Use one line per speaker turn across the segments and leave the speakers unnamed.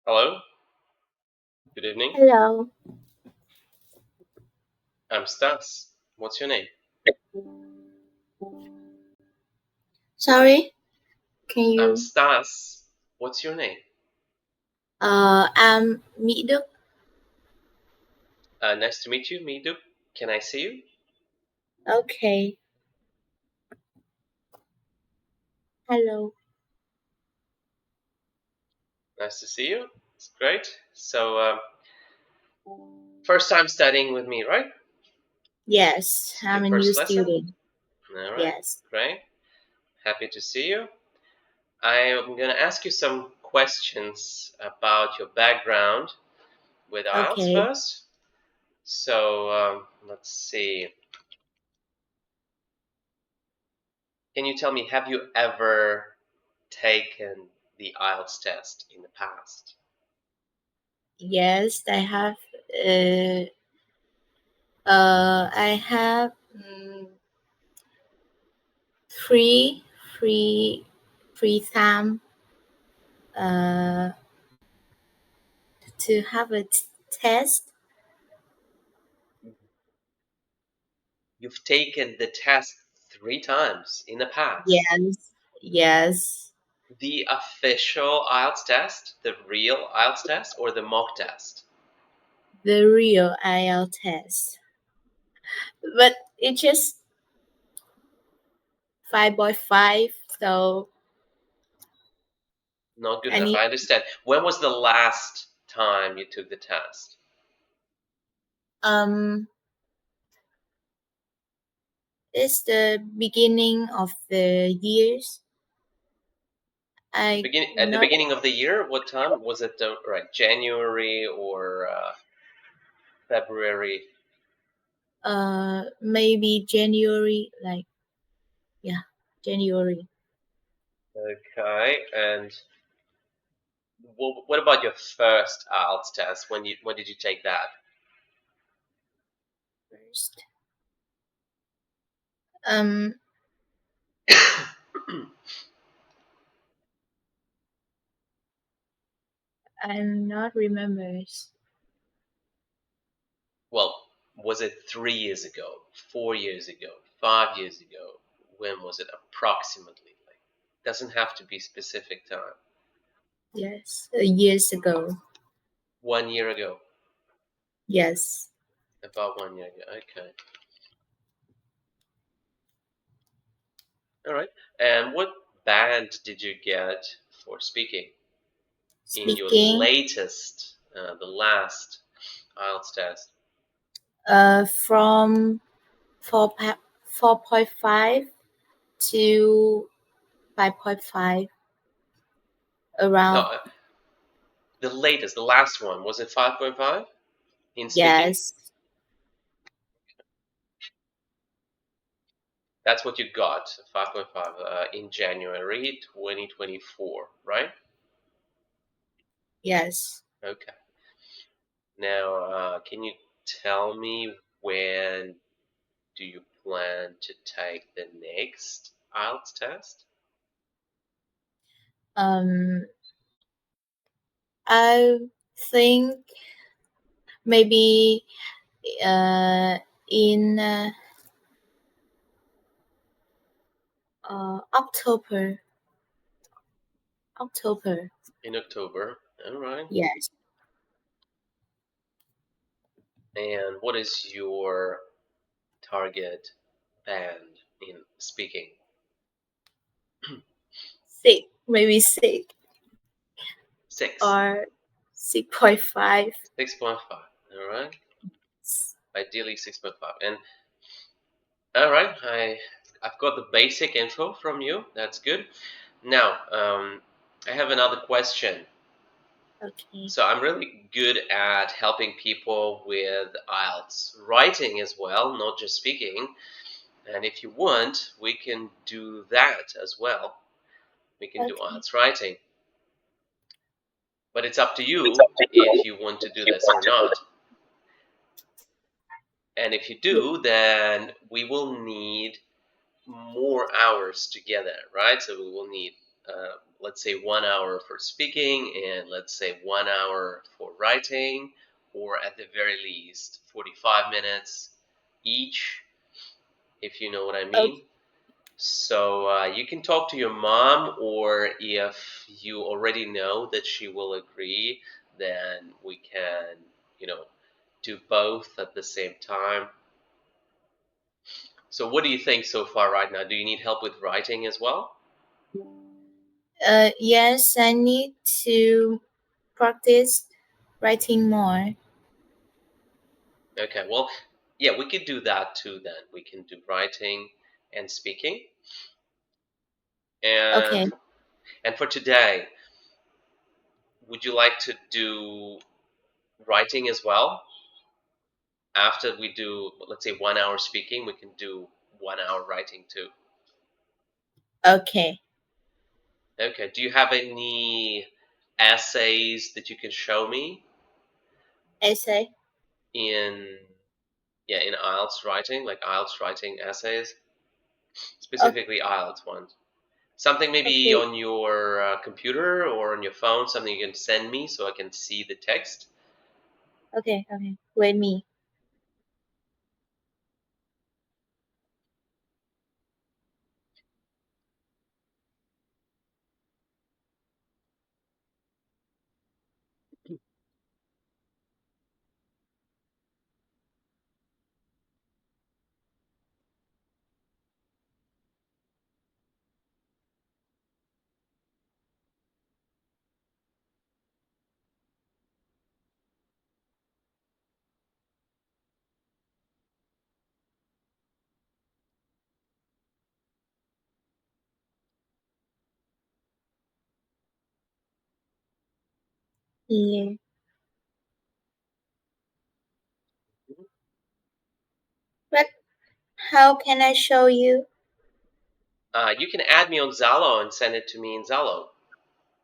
Hello, good evening.
Hello.
I'm Stass. What's your name?
Sorry, can
I'm
you?
Stass. What's your name?
I'm My Duc.
Nice to meet you, My Duc. Can I see you?
Okay. Hello.
Nice to see you. It's great. So, first time studying with me, right?
Yes,
Your
I'm a new
first lesson?
student.
All right,
Yes.
great. Happy to see you. I'm going to ask you some questions about your background with IELTS
Okay.
first. So, let's see. Can you tell me, have you ever taken the IELTS test in the past?
Yes, I have. I have free, free, free time. Uh, to have a test.
You've taken the test 3 times in the past.
Yes. Yes.
The official IELTS test, the real IELTS test, or the mock test?
The real IELTS test. But it's just 5.5, so
Not good
I
enough,
need
I understand. When was the last time you took the test?
um it's the beginning of the years. I
At the
not
beginning of the year? What time? Was it right, January or February?
maybe January, like, yeah, January.
Okay, and what about your first IELTS test? When did you take that?
First. Um I'm not remembers.
Well, was it 3 years ago, 4 years ago, 5 years ago? When was it approximately? Like, doesn't have to be specific time.
Yes, years ago.
1 year ago,
Yes.
about 1 year ago. Okay, all right. And what band did you get for speaking in your
Speaking
latest, the last IELTS test?
from 4.5 to 5.5
No,
around.
the latest, the last one, was it 5.5 in speaking?
Yes.
That's what you got, 5.5 in January 2024, right?
Yes.
Okay. Now, can you tell me when do you plan to take the next IELTS test?
Um I think maybe in October. October.
In October. All right.
Yes.
And what is your target band in speaking?
Six, maybe six
Six.
or 6.5.
6.5. All right. Ideally 6.5. And all right, I've got the basic info from you. That's good. Now, I have another question.
Okay.
So I'm really good at helping people with IELTS writing as well, not just speaking. And if you want, we can do that as well. We can do
Okay.
IELTS writing. But it's up to you if you want to do this or not. And if you do, then we will need more hours together, right? So we will need let's say 1 hour for speaking and let's say 1 hour for writing, or at the very least 45 minutes each, if you know what I mean.
Okay.
So you can talk to your mom, or if you already know that she will agree, then we can, you know, do both at the same time. So what do you think so far right now? Do you need help with writing as well?
Yes, I need to practice writing more.
Okay, well, yeah, we could do that too then. We can do writing and speaking. And
Okay.
and for today, would you like to do writing as well? After we do, let's say 1 hour speaking, we can do 1 hour writing too.
Okay.
Okay, do you have any essays that you can show me
Essay.
in, yeah, in IELTS writing, like IELTS writing essays,
Okay.
specifically IELTS ones? Something maybe
Okay.
on your computer or on your phone, something you can send me so I can see the text.
Okay. Okay. Wait me. Yeah. But how can I show you?
You can add me on Zalo and send it to me in Zalo,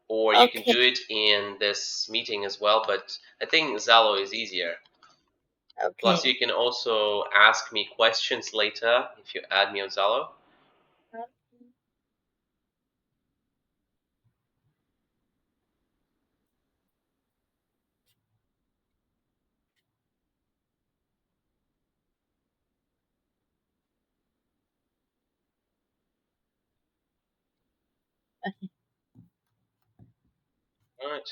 or you can
Okay.
do it in this meeting as well. But I think Zalo is easier. Plus,
Okay.
you can also ask me questions later if you add me on Zalo.
Okay.
All right,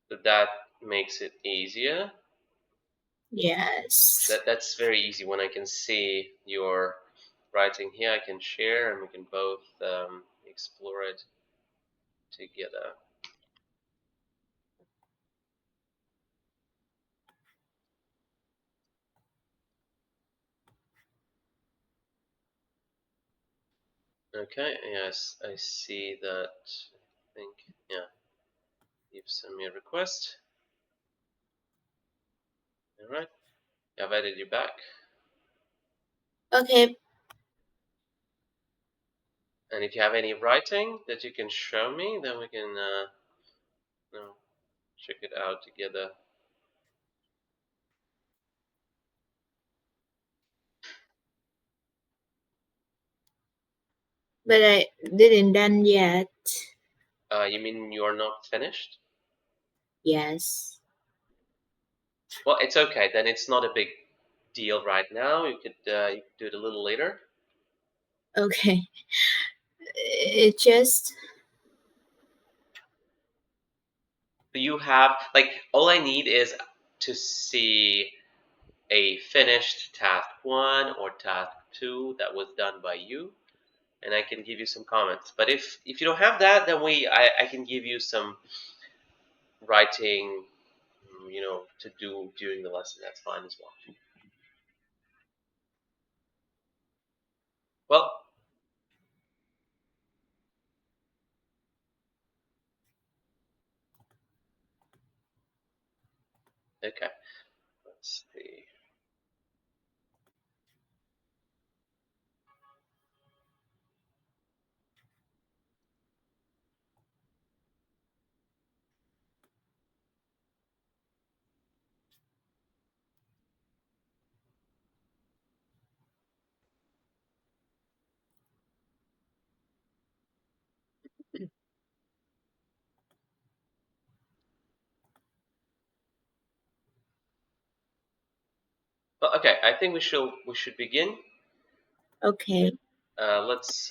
so that makes it easier.
Yes.
That's very easy when I can see your writing here. I can share and we can both explore it together. Okay, yes, I see that. I think, yeah, you've sent me a request. All right, I've added you back.
Okay.
And if you have any writing that you can show me, then we can you know, check it out together.
But I didn't done yet.
You mean you are not finished?
Yes.
Well, it's okay. Then it's not a big deal right now. You could do it a little later.
Okay. It just
You have like all I need is to see a finished task one or task two that was done by you, and I can give you some comments. But if you don't have that, then I can give you some writing, to do during the lesson. That's fine as well. Well, okay. Let's see. Well, okay, I think we should begin.
Okay.
Let's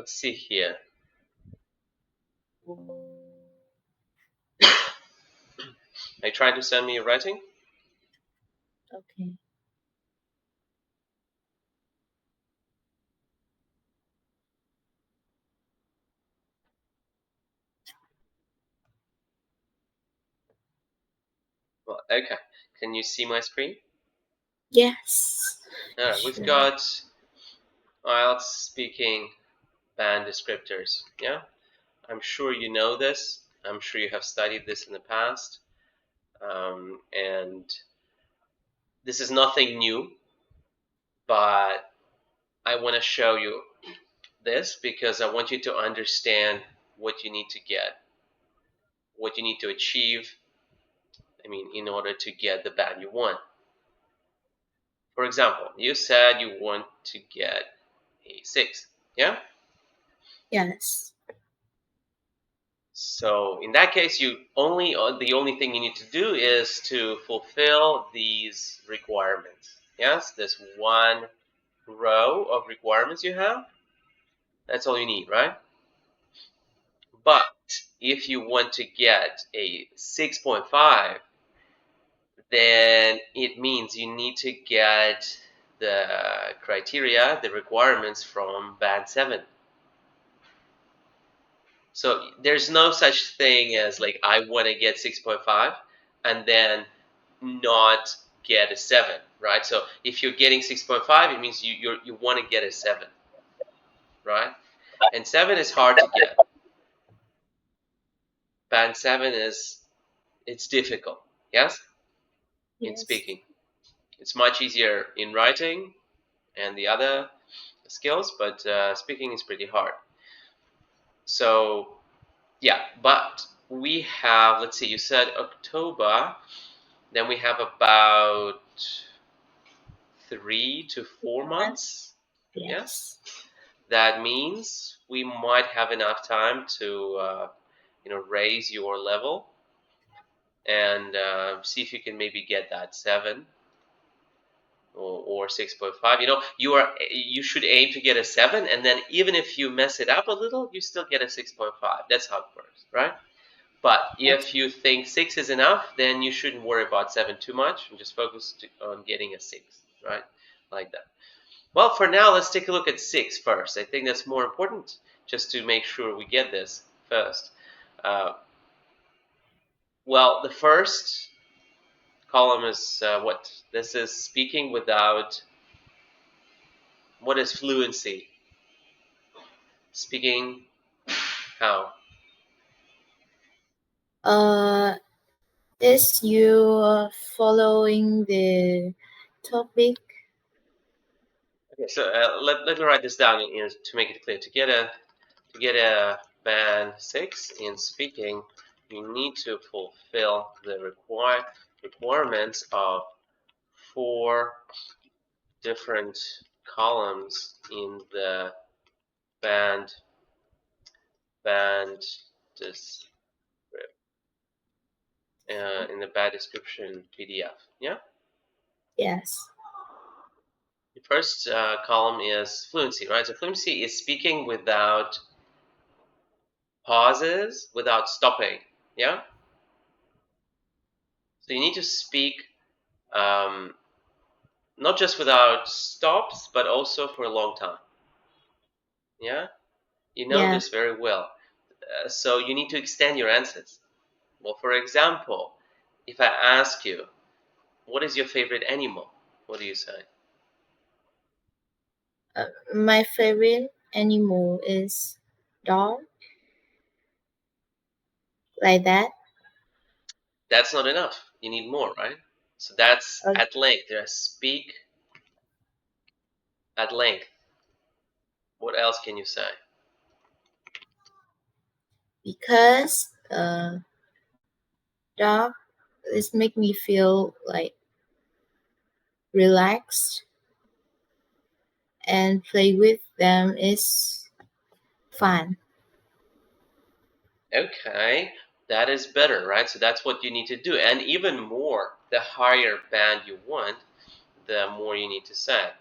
see here. Are you trying to send me your writing?
Okay.
Well, okay. Can you see my screen?
Yes.
All right, we've got IELTS speaking band descriptors. Yeah, I'm sure you know this. I'm sure you have studied this in the past. And this is nothing new, but I want to show you this because I want you to understand what you need to get, what you need to achieve, in order to get the band you want. For example, you said you want to get a 6, yeah?
Yes.
So in that case, the only thing you need to do is to fulfill these requirements. Yes, this one row of requirements you have, that's all you need, right? But if you want to get a 6.5, then it means you need to get the criteria, the requirements from band 7. So there's no such thing as like I want to get 6.5 and then not get a 7, right? So if you're getting 6.5, it means you want to get a 7, right? And 7 is hard to get. Band 7 it's difficult, yes? In
Yes.
speaking. It's much easier in writing and the other skills, but speaking is pretty hard. So yeah, but we have, let's see, you said October, then we have about 3 to 4 months. Yes,
Yes.
that means we might have enough time to raise your level and see if you can maybe get that 7 or 6.5. You should aim to get a 7, and then even if you mess it up a little, you still get a 6.5. That's how it works, right? But if you think 6 is enough, then you shouldn't worry about 7 too much and just focus on getting a 6, right? Like that. Well, for now, let's take a look at 6 first. I think that's more important, just to make sure we get this first. Well, the first column is what? This is speaking without. What is fluency? Speaking how?
Uh, is you following the topic?
Okay, so let me write this down to make it clear. To get a band 6 in speaking, you need to fulfill the requirements of 4 different columns in the band band this in the band description PDF. Yeah.
Yes.
The first column is fluency, right? So fluency is speaking without pauses, without stopping. Yeah. So you need to speak um, not just without stops, but also for a long time. Yeah. You know
Yeah.
this very well. So you need to extend your answers. Well, for example, if I ask you, what is your favorite animal? What do you say?
My favorite animal is dog. Like that.
That's not enough. You need more, right? So that's
Uh,
at length. Speak at length. What else can you say?
because dog is make me feel like relaxed, and play with them is fun.
Okay. That is better, right? So that's what you need to do. And even more, the higher band you want, the more you need to say.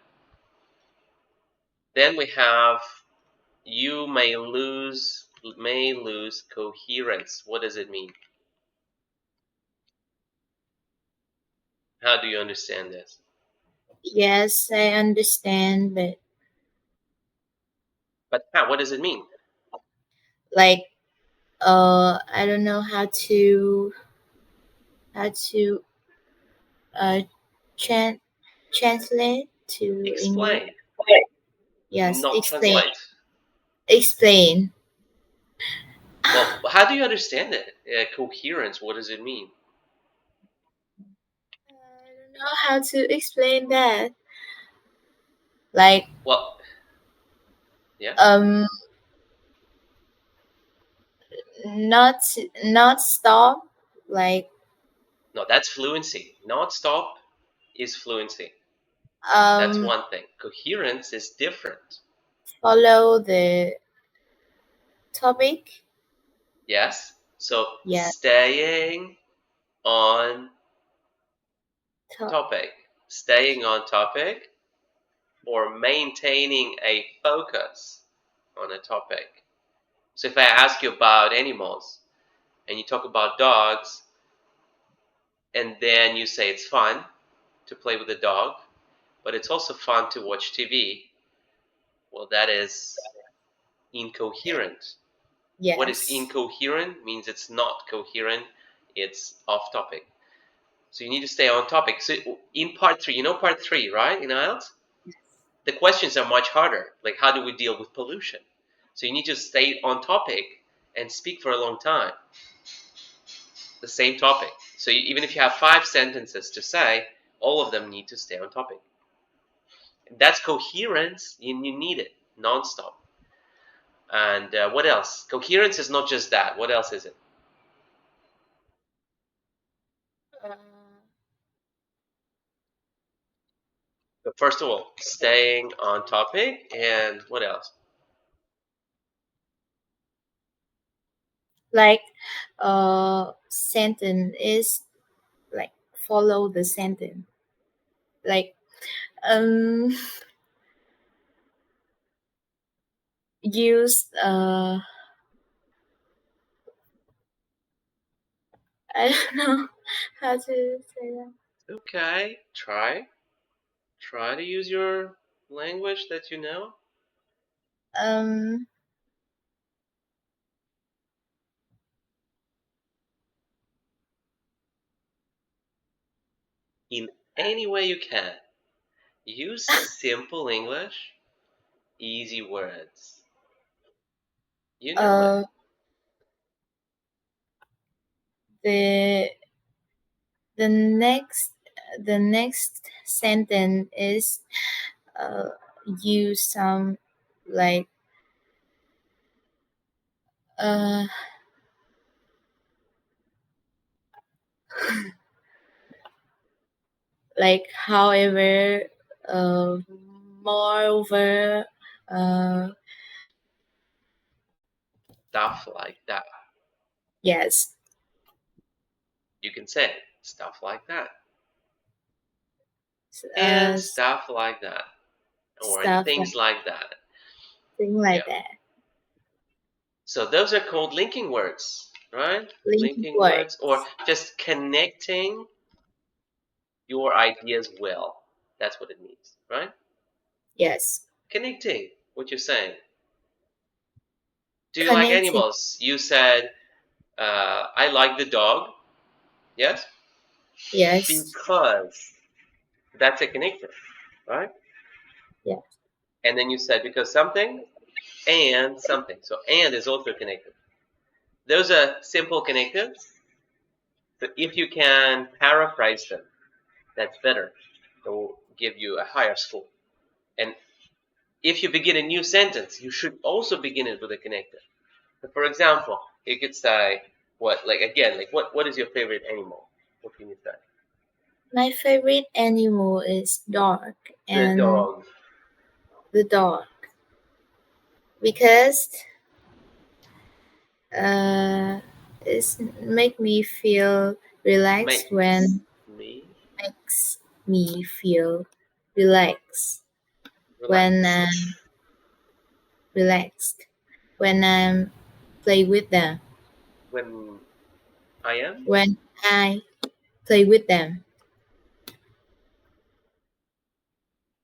Then we have you may lose coherence. What does it mean? How do you understand this?
Yes, I understand, but
But how? What does it mean?
like I don't know how to uh tran- translate to English.
Explain,
Yes,
not
explain.
translate.
Explain.
Well, how do you understand it? Coherence, what does it mean?
I don't know how to explain that. Like
Well, yeah.
um not not stop, like
No, that's fluency. Not stop is fluency. That's
um
one thing. Coherence is different.
follow the topic.
Yes? So
Yeah,
staying on
to-
topic. Staying on topic or maintaining a focus on a topic. So if I ask you about animals and you talk about dogs and then you say it's fun to play with a dog, but it's also fun to watch TV, well, that is incoherent. What is
yes.
incoherent means it's not coherent, it's off topic. So you need to stay on topic. So in part three, you know part three, right? In IELTS, the questions are much harder. Like how do we deal with pollution? So you need to stay on topic and speak for a long time. The same topic. So even if you have 5 sentences to say, all of them need to stay on topic. That's coherence. You need it nonstop. And what else? Coherence is not just that. What else is it?
Uh,
So first of all, staying on topic, and what else?
like sentence is like follow the sentence. Like um use I don't know how to say that.
Okay, try to use your language that you know
Um
in any way you can. Use simple English, easy words. You know it.
uh the the next the next sentence is uh use some like uh like however uh moreover uh
Stuff like that.
yes.
You can say stuff like that. And
uh
stuff like that. Or
Stuff
things
like
like that.
thing
Yeah.
like that.
So those are called linking words, right?
Linking
Linking
word.
words or just connecting your ideas well. That's what it means, right?
Yes.
Connecting what you're saying. Do you like
Connecting.
animals? You said, I like the dog. Yes?
Yes.
Because that's a connector, right?
Yeah.
And then you said because something and something. So and is also connected. Those are simple connectives. So if you can paraphrase them, that's better. It will give you a higher score. And if you begin a new sentence, you should also begin it with a connector. So for example, you could say, what, like again, like what is your favorite animal? What can you say?
My favorite animal is dog
The
and
dog.
the dog because uh It's make me feel relaxed when
me
makes me feel relaxed when
relaxed.
relaxed when I play with them.
When I am?
When I play with them.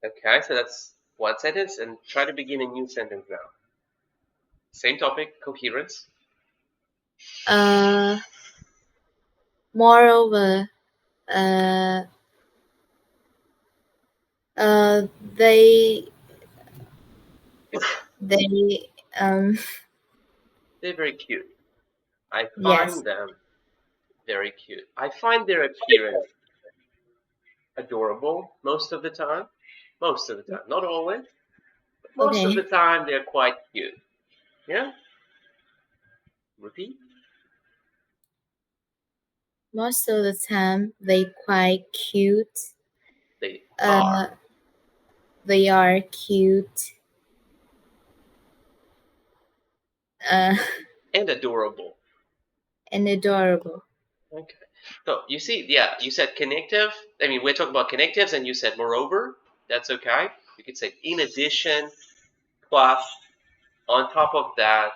Okay, so that's one sentence, and try to begin a new sentence now. Same topic, coherence.
Uh, Moreover, uh, uh, they they
They're very cute. I
yes,
find them very cute. I find their appearance adorable most of the time. Most of the time, not always, but most of the
okay.
time they're quite cute. Yeah? Repeat.
Most of the time they quite cute.
They
Uh,
are.
they are cute. Uh,
And adorable.
and adorable.
Okay. So you see, yeah, you said connective. I mean, we're talking about connectives, and you said moreover. That's okay. You could say in addition, plus, on top of that,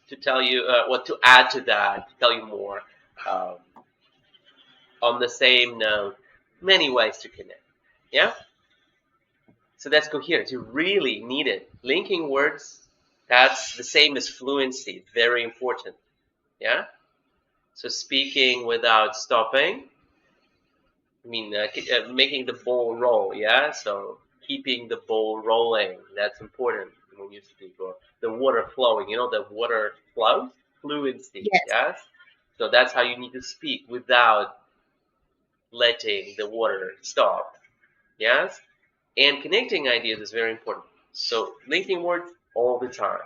to tell you what to add to that, to tell you more. Um, on the same note, many ways to connect. Yeah? So that's coherence. You really need it. Linking words, that's the same as fluency. Very important. Yeah? So speaking without stopping, I mean, making the ball roll. Yeah? So keeping the ball rolling. That's important when you speak. Or the water flowing. You know, the water flows? Fluency.
Yes.
Yes? So that's how you need to speak without letting the water stop. Yes? And connecting ideas is very important. So linking words all the time,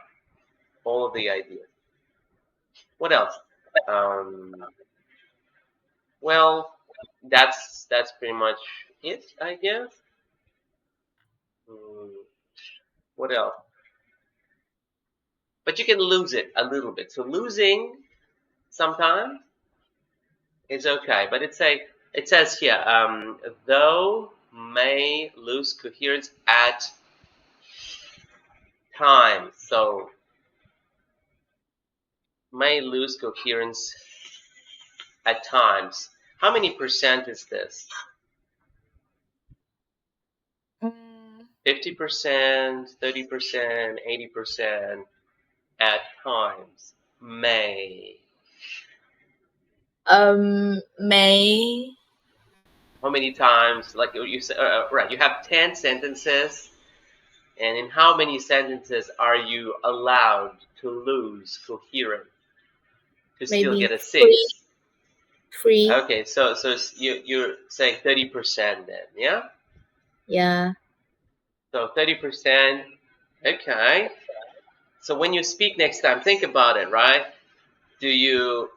all of the ideas. What else? Um, well, that's pretty much it, I guess. Hmm, what else? But you can lose it a little bit. So losing sometimes is okay, but it says here, though may lose coherence at times. So may lose coherence at times. How many percent is this?
Mm,
50%, 30%, 80% at times. May.
may
How many times? Like you said, right? You have 10 sentences, and in how many sentences are you allowed to lose coherence to still
maybe
get a
free,
6?
free.
Okay, so you're saying 30% then, yeah?
Yeah.
So 30%. Okay. So when you speak next time, think about it, right? Do you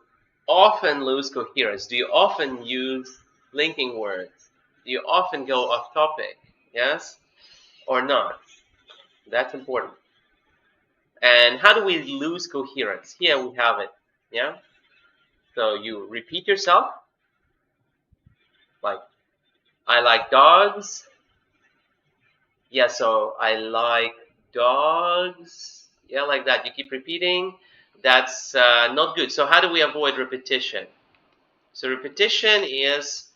often lose coherence? Do you often use linking words? Do you often go off topic? Yes or not? That's important. And how do we lose coherence? Here we have it. Yeah. So you repeat yourself, like I like dogs. Yeah. So I like dogs. Yeah, like that. You keep repeating. That's not good. So how do we avoid repetition? So repetition is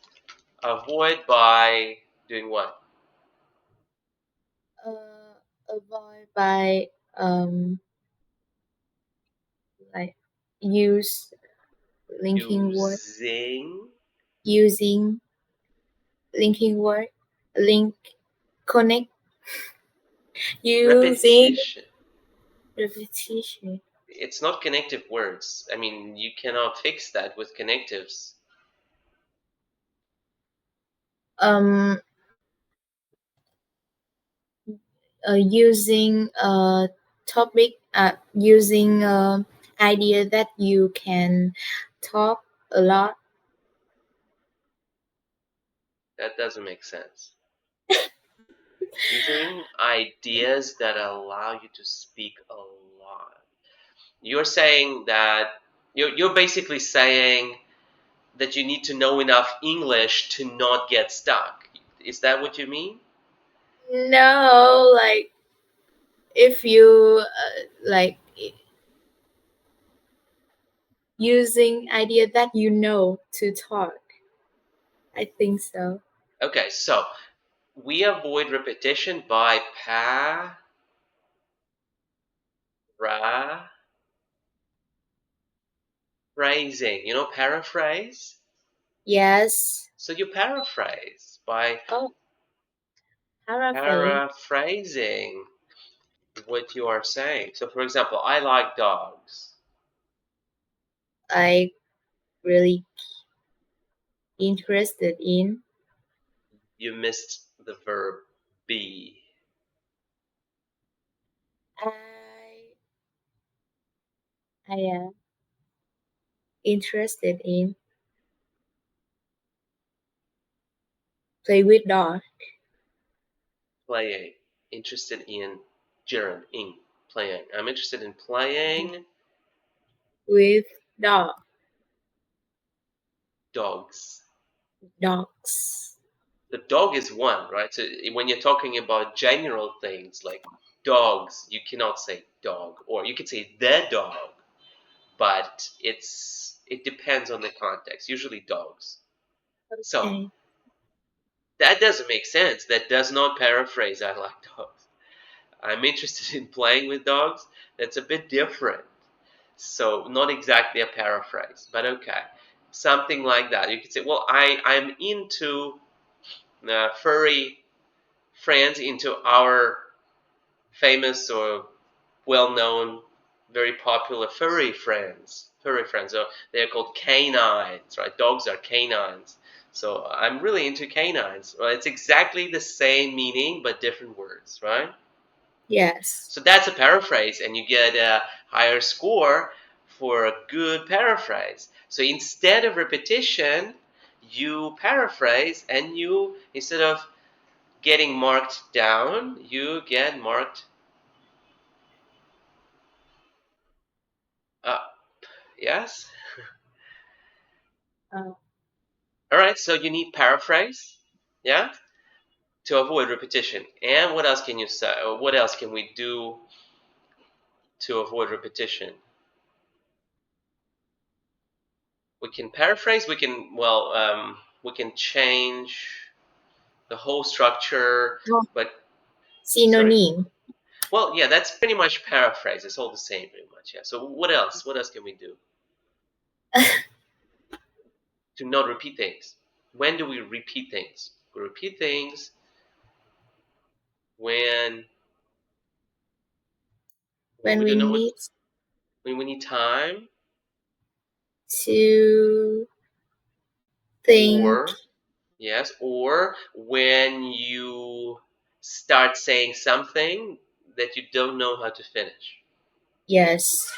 avoid by doing what?
Avoid by like use linking word
Using
using linking word link connect using
repetition.
repetition.
It's not connective words. I mean, you cannot fix that with connectives.
Um, Using a topic, using idea that you can talk a lot.
That doesn't make sense. Using ideas that allow you to speak a lot. You're saying that. You're basically saying that you need to know enough English to not get stuck. Is that what you mean?
No, like if you like using idea that you know to talk. I think so.
Okay, so we avoid repetition by paraphrasing. You know, paraphrase?
Yes.
So you paraphrase by
Oh, paraphrase.
paraphrasing what you are saying. So, for example, I like dogs.
I really interested in.
You missed the verb be.
I I am interested in play with dog.
Playing. Interested in gerund, ing, playing. I'm interested in playing
With dog
dogs.
dogs.
The dog is one, right? So when you're talking about general things like dogs, you cannot say dog, or you could say the dog, but it depends on the context. Usually dogs. So
Okay.
that doesn't make sense. That does not paraphrase I like dogs. I'm interested in playing with dogs. That's a bit different. So not exactly a paraphrase, but okay. Something like that. You could say, well, I'm into furry friends, into our famous or well-known, very popular furry friends. Furry friends. So they're called canines, right? Dogs are canines. So I'm really into canines. Well, it's exactly the same meaning but different words, right?
Yes.
So that's a paraphrase, and you get a higher score for a good paraphrase. So instead of repetition, you paraphrase, and you, instead of getting marked down, you get marked up. Yes?
Uh,
All right, so you need paraphrase, yeah, to avoid repetition. And what else can you say? Or what else can we do to avoid repetition? We can paraphrase. We can we can change the whole structure.
oh,
But sorry.
synonym.
Well, yeah, that's pretty much paraphrase. It's all the same, pretty much. Yeah. So what else? What else can we do to not repeat things? When do we repeat things? We repeat things when
When
we
we
don't know what.
need
When we need time,
to think.
or yes, or when you start saying something that you don't know how to finish.
Yes.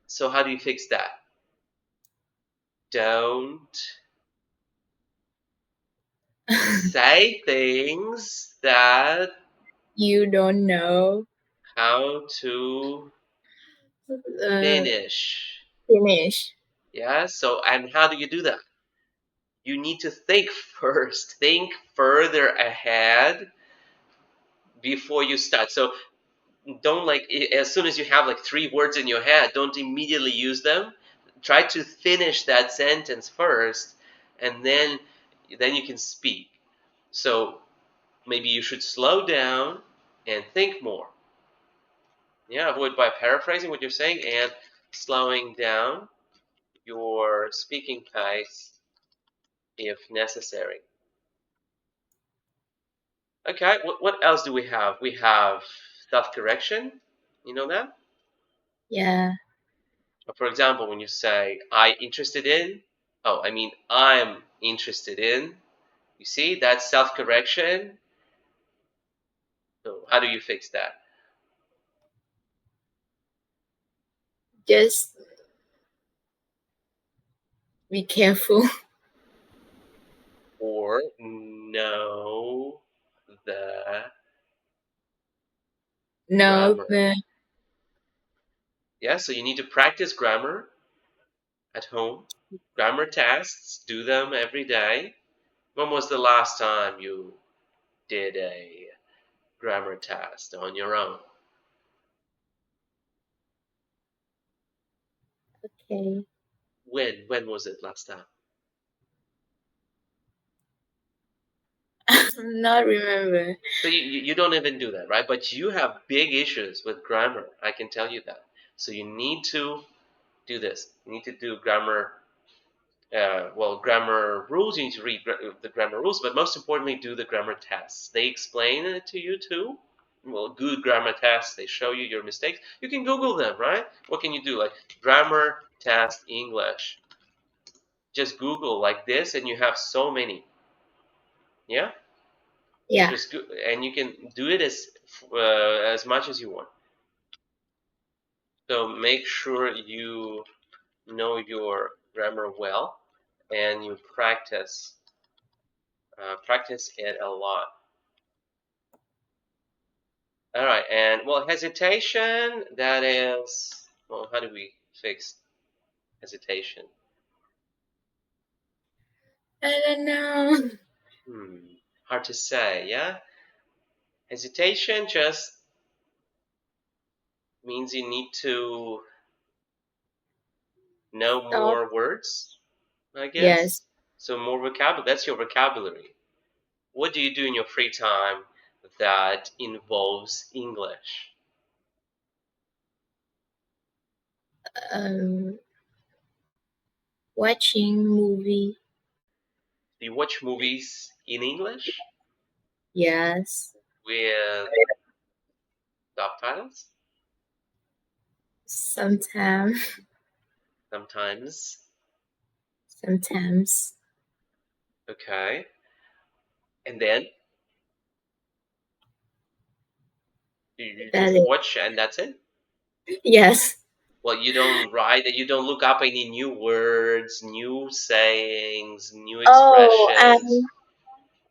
So how do you fix that? Don't say things that
You don't know.
how to
Uh,
finish.
finish.
Yeah, so and how do you do that? You need to think first. Think further ahead before you start. So don't like as soon as you have like three words in your head, don't immediately use them. Try to finish that sentence first, and then you can speak. So maybe you should slow down and think more. Yeah, avoid by paraphrasing what you're saying and slowing down your speaking pace if necessary. Okay, what else do we have? We have self correction. You know that?
Yeah.
For example, when you say I interested in, oh, I mean I'm interested in. You see, that's self correction. So how do you fix that?
Just be careful.
Or know the
No.
grammar. Yeah, so you need to practice grammar at home? Grammar tests, do them every day. When was the last time you did a grammar test on your own?
Okay.
When was it last time?
Not remember.
So you don't even do that, right? But you have big issues with grammar. I can tell you that. So you need to do this. You need to do grammar. Grammar rules. You need to read the grammar rules, but most importantly, do the grammar tests. They explain it to you too. Well, good grammar tests. They show you your mistakes. You can Google them, right? What can you do? Like grammar test English. Just Google like this, and you have so many. Yeah.
Yeah.
Just and you can do it as much as you want. So make sure you know your grammar well, and you practice it a lot. All right, and well, hesitation. That is, well, how do we fix hesitation?
I don't know.
Hard to say. Yeah, hesitation just means you need to know
Stop.
more words, I
Yes.
guess. So more vocabulary. That's your vocabulary. What do you do in your free time that involves English?
Um, watching movie.
Do you watch movies in English
Yes.
with subtitles?
Sometimes.
Sometimes.
Sometimes.
Okay. And then you
That
just
is.
watch and that's it?
Yes.
Well, you don't write, you don't look up any new words, new sayings, new
Oh,
expressions.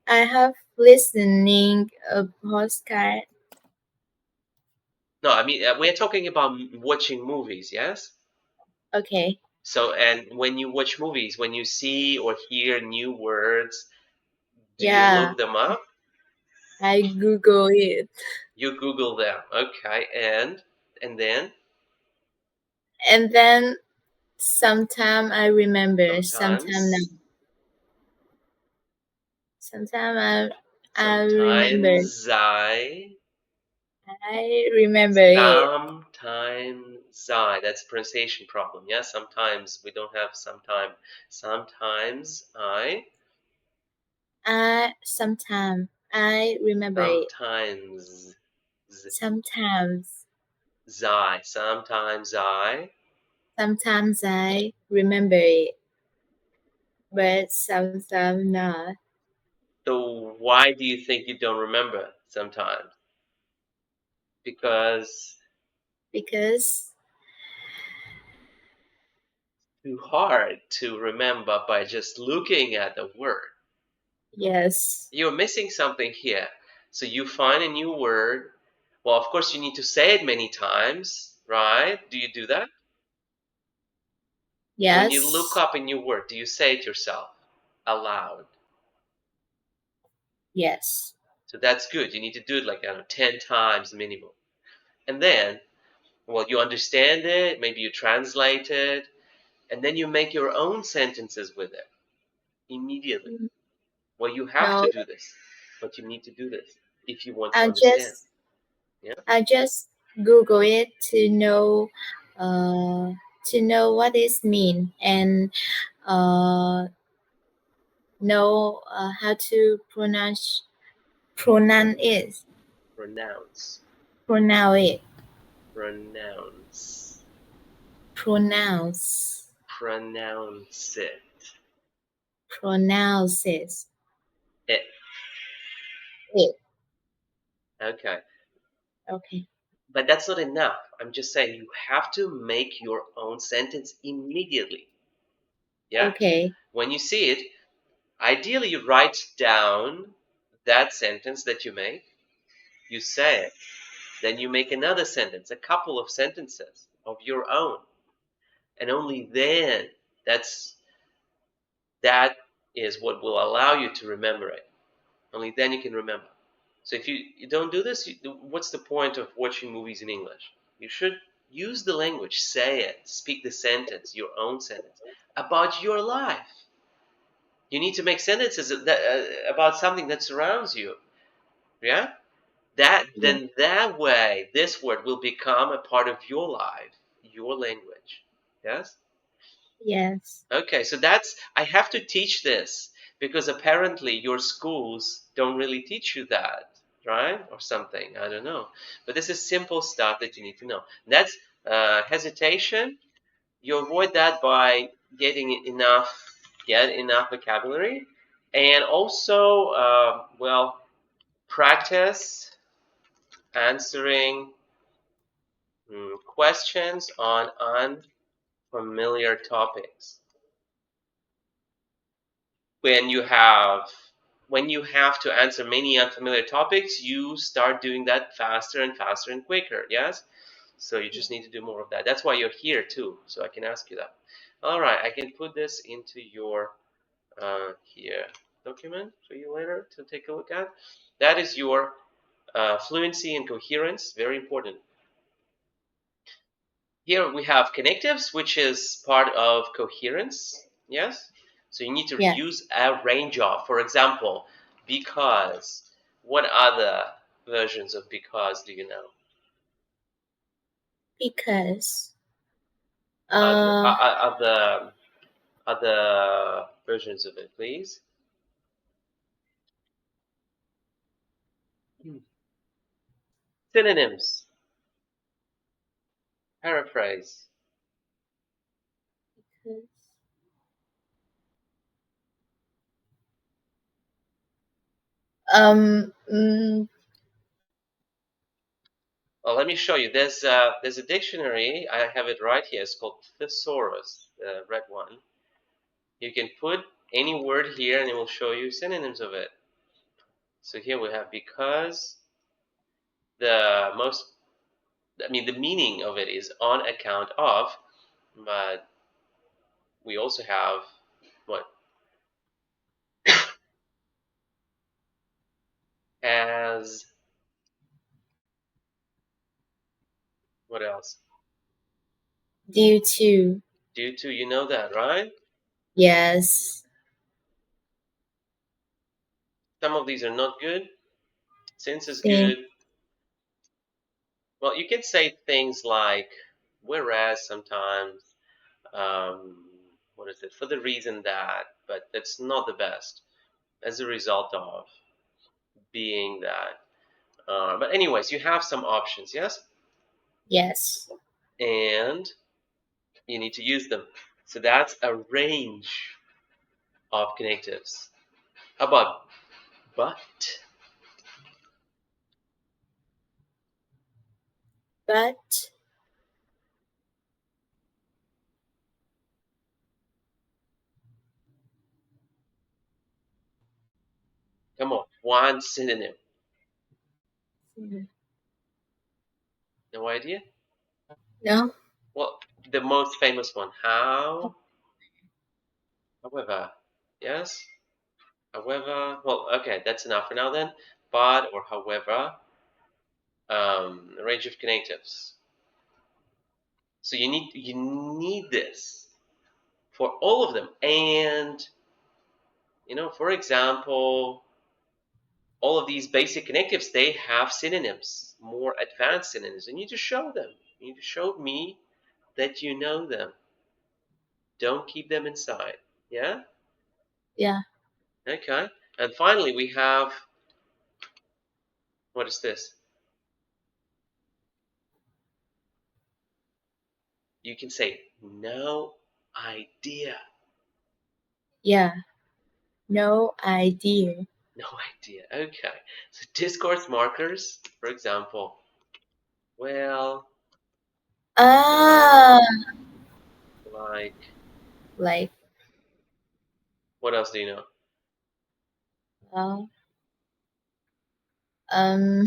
I have listening a postcard.
No, I mean, we're talking about watching movies, yes?
Okay.
So, and when you watch movies, when you see or hear new words, do you
Yeah.
look them up?
I Google it.
You Google them, okay? And then
And then sometime I remember, sometime
sometimes,
not. Sometime I remember.
sometimes
I remember it.
that's a pronunciation problem. Yeah, sometimes we don't have sometime. Sometimes
Sometime I remember it.
sometimes
Sometimes.
sometimes
Sometimes I remember it, but sometimes not.
So why do you think you don't remember sometimes? Because
Because
too hard to remember by just looking at the word.
yes.
You're missing something here. So you find a new word. Well, of course, you need to say it many times, right? Do you do that? When you look
Yes.
up a new word, do you say it yourself aloud?
Yes.
So that's good. You need to do it like, I don't know, 10 times minimum. And then, well, you understand it, maybe you translate it, and then you make your own sentences with it immediately. Well, you have
No,
to do this, but you need to do this if you want to
I
understand.
just
Yeah.
I just Google it uh to know what it mean and uh know how to pronounce it.
Pronounce.
Pronounce it.
Pronounce.
Pronounce.
Pronounce it.
Pronounce it.
It.
It.
Okay.
Okay.
But that's not enough. I'm just saying you have to make your own sentence immediately. Yeah.
Okay.
When you see it, ideally you write down that sentence that you make, you say it, then you make another sentence, a couple of sentences of your own, and only then That is what will allow you to remember it. Only then you can remember. So if you don't do this, what's the point of watching movies in English? You should use the language, say it, speak the sentence, your own sentence, about your life. You need to make sentences about something that surrounds you. Yeah?
Yeah.
Then that way, this word will become a part of your life, your language. Yes?
Yes.
Okay, so I have to teach this because apparently your schools don't really teach you that, right? Or something, I don't know. But this is simple stuff that you need to know. That's hesitation. You avoid that by get enough vocabulary, and also, practice answering questions on unfamiliar topics. when you have when you have to answer many unfamiliar topics, you start doing that faster and faster and quicker. Yes, so you just need to do more of that. That's why you're here too, so I can ask you that. All right, I can put this into your here document for you later to take a look at. That is your fluency and coherence, very important. Here we have connectives, which is part of coherence. Yes? So you need to
Yes.
use a range of, for example, because. What other versions of because do you know?
Because
Other,
uh
other, other versions of it, please. Synonyms. Paraphrase.
mm,
Well, let me show you. There's a dictionary. I have it right here. It's called Thesaurus, the red one. You can put any word here, and it will show you synonyms of it. So here we have because. The most, the meaning of it is on account of, but we also have what? As, what else?
due to.
Due to, you know that, right?
Yes.
Some of these are not good. Since is
Sin.
good. Well, you can say things like whereas sometimes, what is it? For the reason that, but that's not the best as a result of being that. But anyways, you have some options, yes?
Yes.
And you need to use them. So that's a range of connectives. How about but?
But
Come on, one synonym.
mm,
No idea?
no.
Well, the most famous one. How? However. Yes? However. Well, okay, that's enough for now then. But or however. A range of connectives. So you need this for all of them. And for example, all of these basic connectives, they have synonyms, more advanced synonyms. You need to show them. You need to show me that you know them. Don't keep them inside. Yeah?
Yeah.
Okay. And finally, we have, what is this? You can say, no idea.
Yeah. No idea.
No idea. Okay. So discourse markers, for example, well,
Ah,
like,
like
what else do you know?
uh, um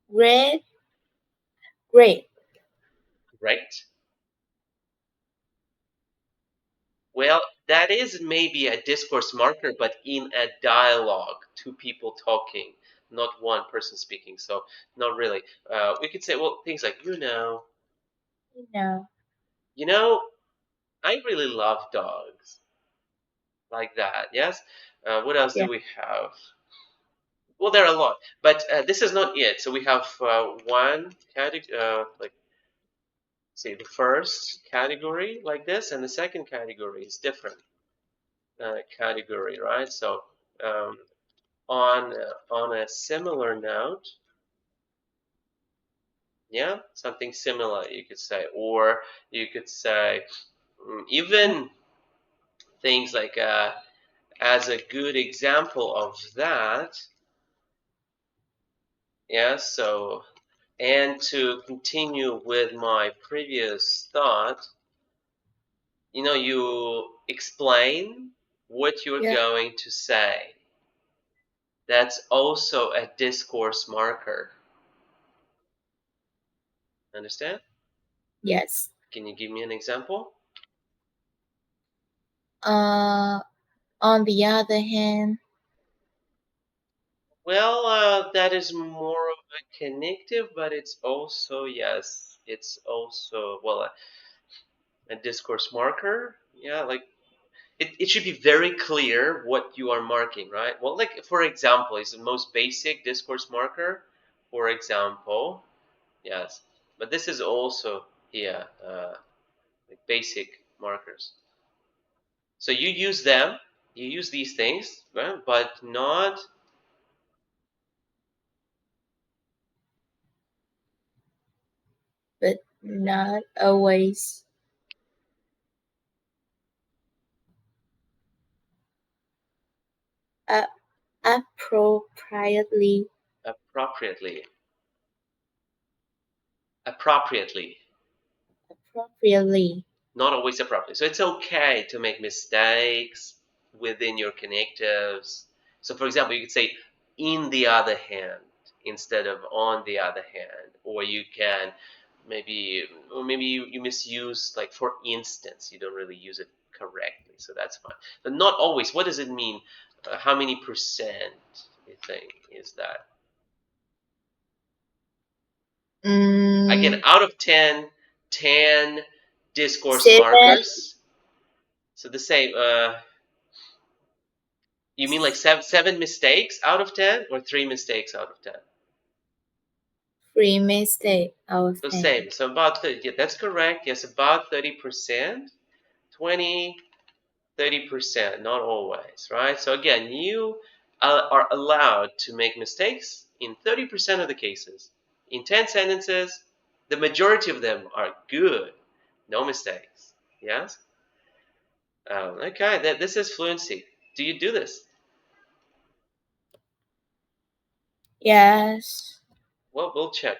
red Great.
Right? Well, that is maybe a discourse marker, but in a dialogue, two people talking, not one person speaking. So not really. We could say, well, things like,
No.
you know, I really love dogs, like that. Yes. What else
Yeah.
do we have? Well, there are a lot, but this is not it. So we have one category, like say the first category like this, and the second category is different category, right? So um, on a similar note, yeah, something similar you could say, or you could say even things like as a good example of that, yeah. So and to continue with my previous thought, you explain what you're
Yeah.
going to say. That's also a discourse marker. Understand?
Yes.
Can you give me an example?
Uh, on the other hand,
Well, that is more of a connective, but it's also, yes, it's also, well, a discourse marker. Yeah, like it should be very clear what you are marking, right? Well, like, for example, is the most basic discourse marker, for example, yes. But this is also here, like basic markers. So you use them, you use these things, right? But not
but not always uh, appropriately.
appropriately. Appropriately.
Appropriately.
Not always appropriately. So it's okay to make mistakes within your connectives. So, for example, you could say "in the other hand" instead of "on the other hand," or you can maybe you misuse, like, for instance, you don't really use it correctly, so that's fine. But not always. What does it mean? How many percent you think is that? Again,
Mm,
out of 10, 10 discourse
7,
markers. So the same. You mean like seven mistakes out of 10 or three mistakes out of 10?
free mistake out of
So
10.
same. So about 30, yeah, that's correct. Yes, about 30%, 20, 30%, not always, right? So again, you are allowed to make mistakes in 30% of the cases. In 10 sentences, the majority of them are good, no mistakes. Yes? Okay, this is fluency. Do you do this?
Yes.
Well, we'll check.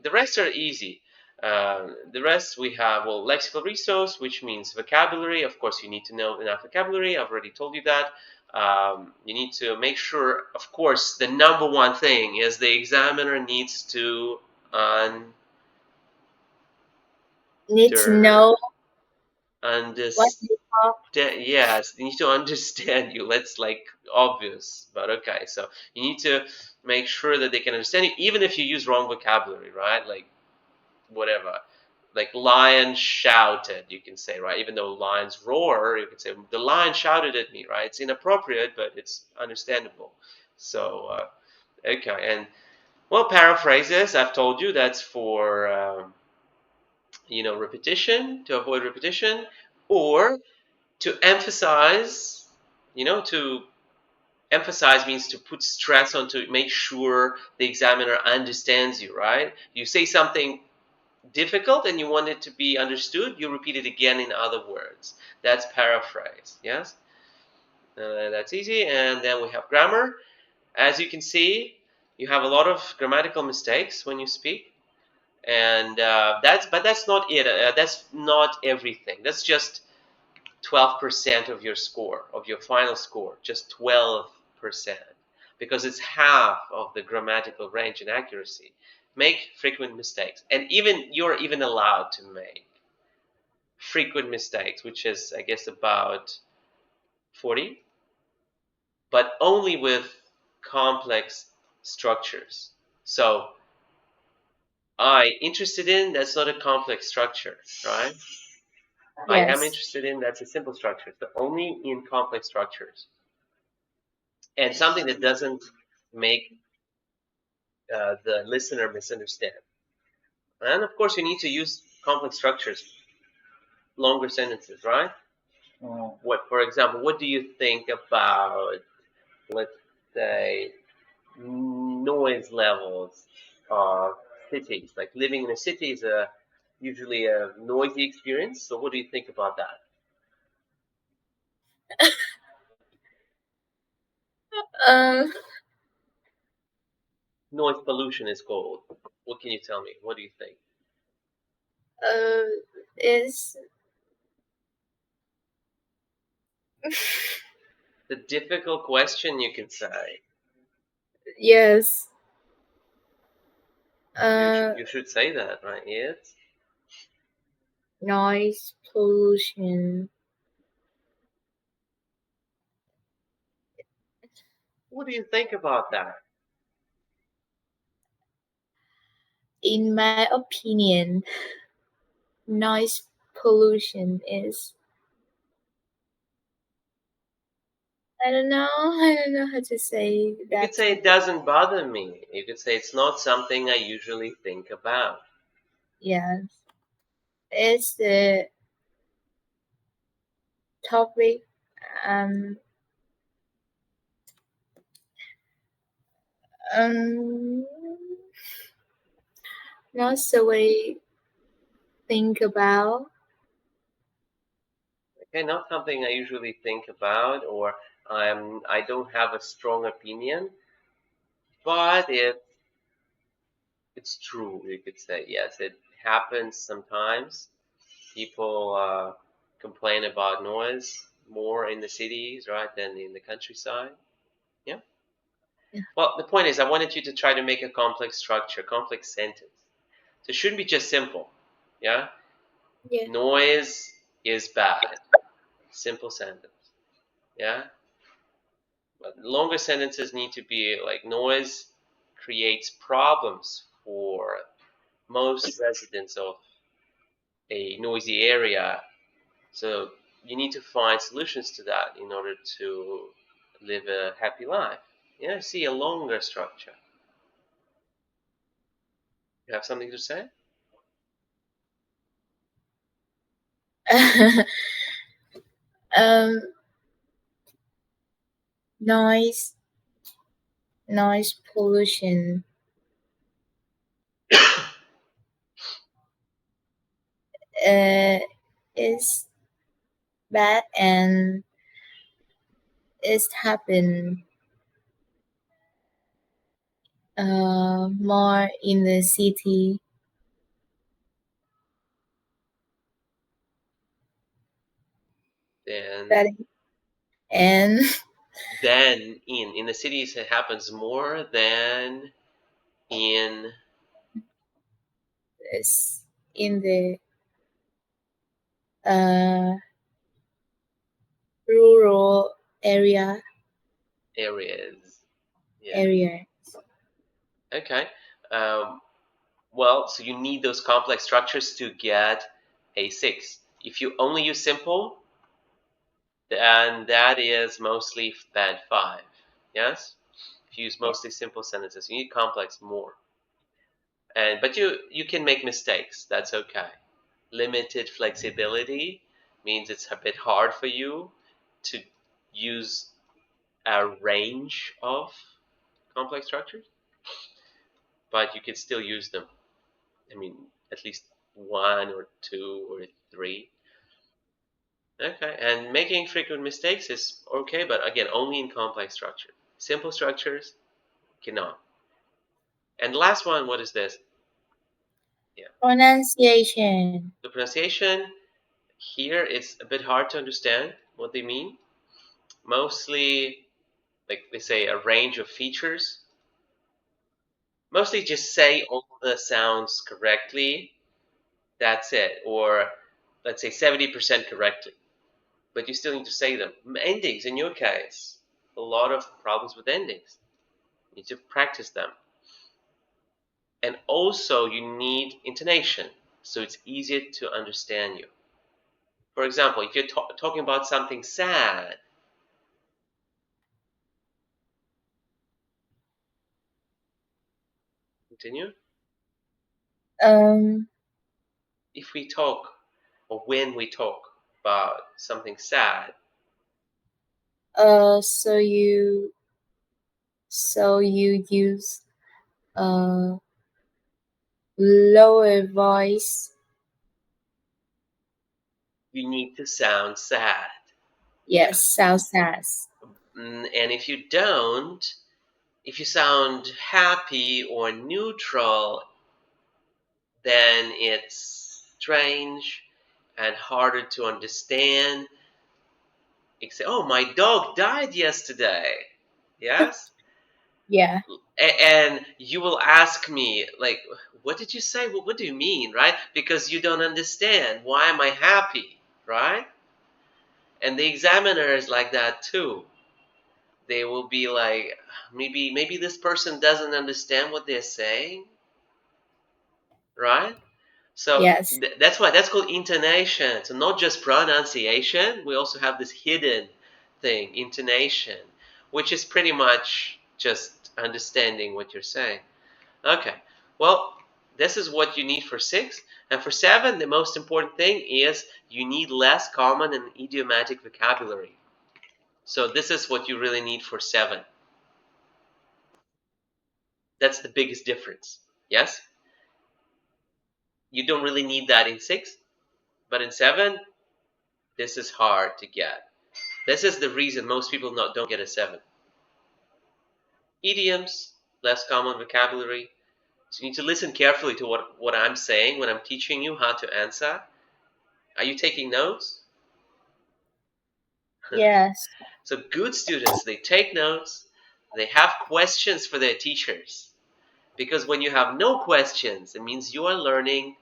The rest are easy. The rest we have, well, lexical resource, which means vocabulary. Of course, you need to know enough vocabulary. I've already told you that. You need to make sure, of course, the number one thing is the examiner needs to under,
Need to know what
understand.
you talk.
Yes, they need to understand you. That's like obvious, but okay. So you need to make sure that they can understand you, even if you use wrong vocabulary, right? Like whatever, like lion shouted, you can say, right? Even though lions roar, you can say the lion shouted at me, right? It's inappropriate, but it's understandable. So okay, and well, paraphrases, I've told you, that's for repetition, to avoid repetition, or to emphasize. To emphasize means to put stress on, to make sure the examiner understands you, right? You say something difficult and you want it to be understood, you repeat it again in other words. That's paraphrase. Yes, that's easy. And then we have grammar. As you can see, you have a lot of grammatical mistakes when you speak, and that's not it. That's not everything. That's just 12% of your score, of your final score. Just 12%, because it's half of the grammatical range and accuracy. make frequent mistakes. And you're even allowed to make frequent mistakes, which is, I guess, about 40, but only with complex structures. So interested in, that's not a complex structure, right? I am
Yes.
interested in, that's a simple structure. So only in complex structures. And something that doesn't make the listener misunderstand. And of course, you need to use complex structures, longer sentences, right? What, for example, what do you think about, let's say, noise levels of cities? Like living in a city is usually a noisy experience. So what do you think about that?
Um.
Noise pollution is called. What can you tell me? What do you think?
Is
The difficult question, you can say.
yes.
You should say that, right? It's
Noise pollution.
what do you think about that?
In my opinion, noise pollution is, I don't know. I don't know how to say
You could
that.
say it doesn't bother me. You could say it's not something I usually think about.
Yes. It's the topic. Um. Um. Not so I think about.
Okay, not something I usually think about, or I don't have a strong opinion, but it's true. You could say yes, it happens sometimes. People complain about noise more in the cities, right, than in the countryside. Yeah.
Yeah.
Well, the point is, I wanted you to try to make a complex structure, complex sentence. So it shouldn't be just simple. Yeah.
Yeah.
Noise is bad. Simple sentence. Yeah. But longer sentences need to be like noise creates problems for most residents of a noisy area. So you need to find solutions to that in order to live a happy life. Yeah, see a longer structure. You have something to say?
um. Noise. Noise pollution. Uh. Is bad and it's happened more in the city
then
that and
then in the cities it happens more than in
is in the uh, rural
areas. Yeah.
area.
Okay. Um, well, so you need those complex structures to get a 6. If you only use simple, then that is mostly band 5. Yes? If you use
Yeah.
mostly simple sentences, you need complex more. But you can make mistakes. That's okay. Limited flexibility means it's a bit hard for you to use a range of complex structures, but you can still use them. I mean, at least one or two or three. Okay, and making frequent mistakes is okay, but again, only in complex structures. Simple structures cannot. And the last one, what is this? Yeah,
Pronunciation.
the pronunciation here is a bit hard to understand what they mean. Mostly, like they say, a range of features. Mostly just say all the sounds correctly. That's it. Or let's say 70% correctly. But you still need to say them. Endings, in your case, a lot of problems with endings. You need to practice them. And also, you need intonation, so it's easier to understand you. For example, if you're talking about something sad, continue.
Um.
If we talk or when we talk about something sad,
So you use uh lower voice.
you need to sound sad.
Yes,
Yes.
sounds sass.
And if you don't, if you sound happy or neutral, then it's strange and harder to understand. You say, "Oh, my dog died yesterday." Yes?
Yeah.
And you will ask me, like, what did you say? Well, what do you mean, right? Because you don't understand. Why am I happy, right? And the examiner is like that too. They will be like, maybe this person doesn't understand what they're saying, right? So
Yes.
that's called intonation. So not just pronunciation, we also have this hidden thing, intonation, which is pretty much just understanding what you're saying. Okay, well, this is what you need for 6. And for 7, the most important thing is you need less common and idiomatic vocabulary. So this is what you really need for 7. That's the biggest difference. Yes? You don't really need that in 6, but in 7, this is hard to get. This is the reason most people don't get a 7. Idioms, less common vocabulary. So you need to listen carefully to what I'm saying when I'm teaching you how to answer. Are you taking notes?
Yes.
So good students, they take notes, they have questions for their teachers. Because when you have no questions, it means you are learning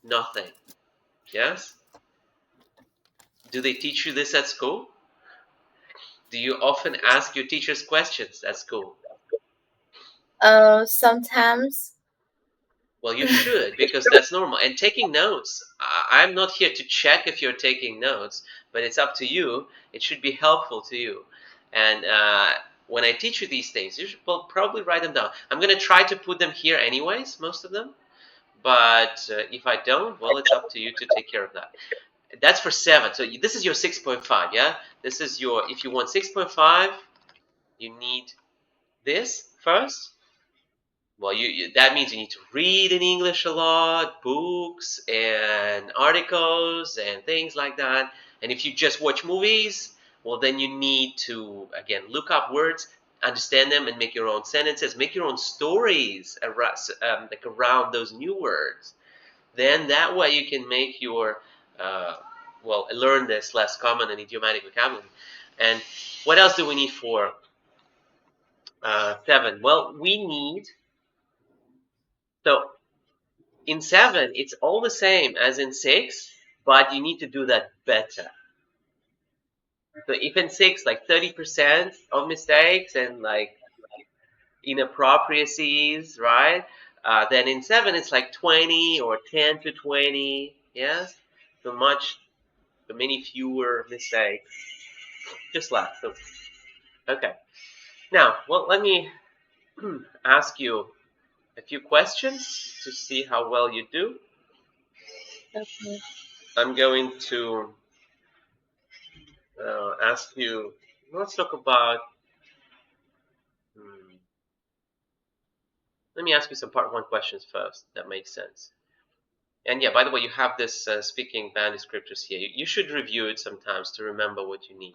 nothing. Yes? Do they teach you this at school? Do you often ask your teachers questions at school?
Sometimes.
Well, you should, because that's normal. And taking notes, I'm not here to check if you're taking notes, but it's up to you. It should be helpful to you. And when I teach you these things, you should probably write them down. I'm going to try to put them here anyways, most of them. But if I don't, well, it's up to you to take care of that. That's for 7. So this is your 6.5, yeah? This is your, if you want 6.5, you need this first. Well, that means you need to read in English a lot, books and articles and things like that. And if you just watch movies, well, then you need to, again, look up words, understand them, and make your own sentences, make your own stories around, like around those new words. Then that way you can make your, uh, well, learn this less common and idiomatic vocabulary. And what else do we need for 7? Well, we need, so in 7, it's all the same as in 6, but you need to do that better. So if in 6, like 30% of mistakes and like inappropriacies, right? Then in 7, it's like 20 or 10 to 20. Yes? So many fewer mistakes. Just less. So, okay. Now, well, let me ask you a few questions to see how well you do.
Okay.
I'm going to ask you, let's talk about, hmm, let me ask you some part 1 questions first that make sense. And yeah, by the way, you have this speaking band descriptors here. You should review it sometimes to remember what you need.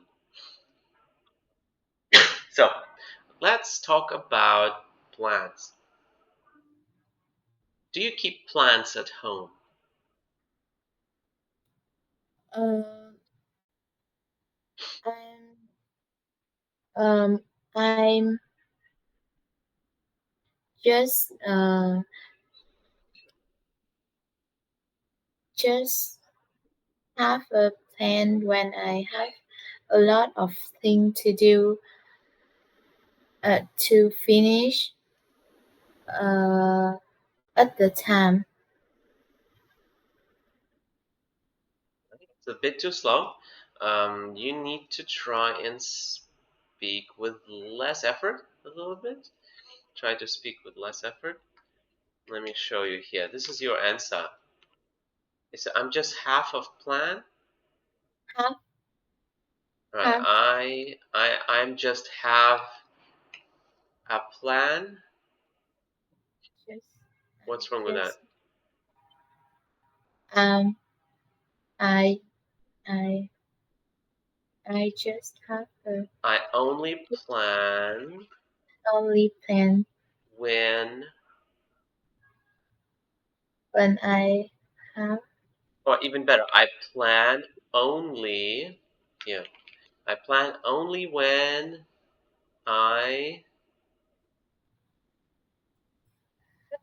So, let's talk about plants. Do you keep plants at home?
Um. I'm. Um. I'm. just have a plan when I have a lot of things to do to finish at the time.
It's a bit too slow. You need to try and speak with less effort a little bit. Try to speak with less effort. Let me show you here. This is your answer. It's, I'm just half of plan.
Have
Right.
have
I'm just half a plan.
just
What's wrong with that?
just um I I I just have a
I only plan
only plan
when,
when I have
or even better, I plan only, yeah, I plan only when I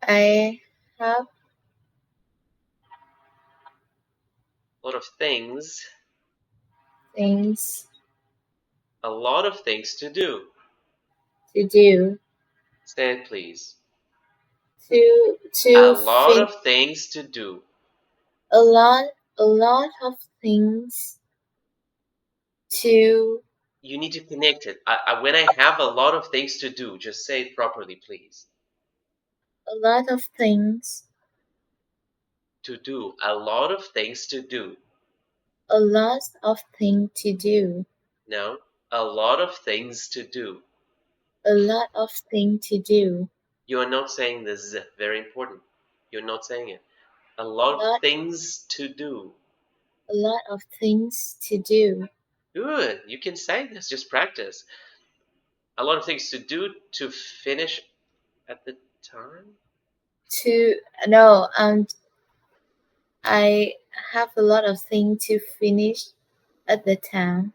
I have
a lot of things,
things
a lot of things to do.
to do
Say it, please. A
to
lot
fin
of things to do.
a lot a lot of things to
You need to connect it. When I have a lot of things to do, just say it properly, please.
a lot of things
To do. A lot of things to do.
a lot of things to do
No, a lot of things to do.
a lot of things to do
You are not saying the z. Very important. You're not saying it. A
a
lot of
lot
things to do.
a lot of things to do
Good. You can say this. Just practice. A lot of things to do to finish at the time.
to no I have a lot of things to finish at the time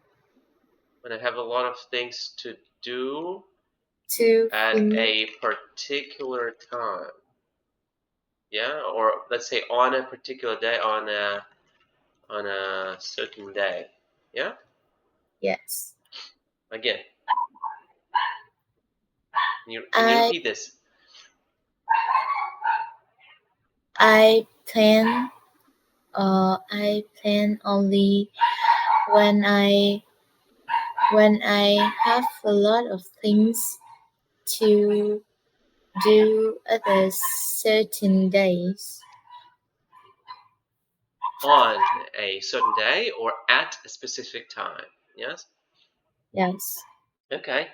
When I have a lot of things to do
to
at
finish
a particular time. Yeah, or let's say on a particular day, on a certain day. Yeah.
yes
Again, can you
I
repeat this?
I plan I plan only when I have a lot of things to do at a certain days.
On a certain day or at a specific time. Yes.
Yes.
Okay.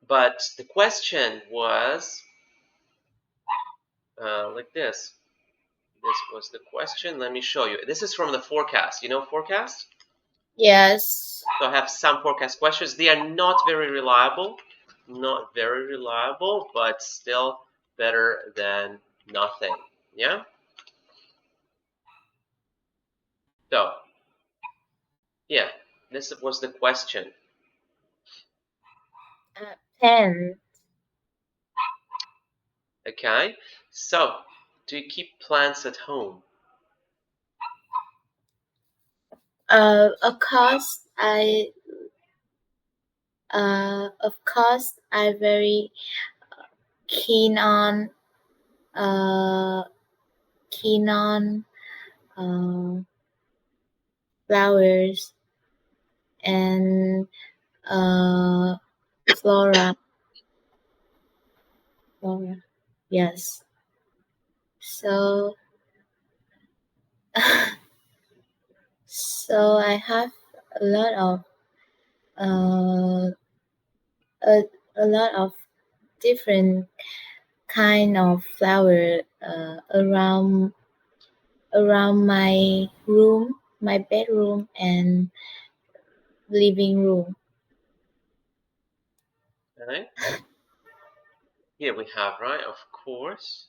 But the question was like this. This was the question. Let me show you. This is from the forecast. You know forecast?
Yes.
So I have some forecast questions. They are not very reliable. Not very reliable, but still better than nothing. Yeah? So, yeah, this was the question.
Pen.
Okay? So, do you keep plants at home?
Of course I very keen on uh keen on uh flowers and uh flora flora. Yes. So so I have a lot of uh a, a lot of different kind of flower around my room, my bedroom and living room.
Okay? Here we have, right? Of course.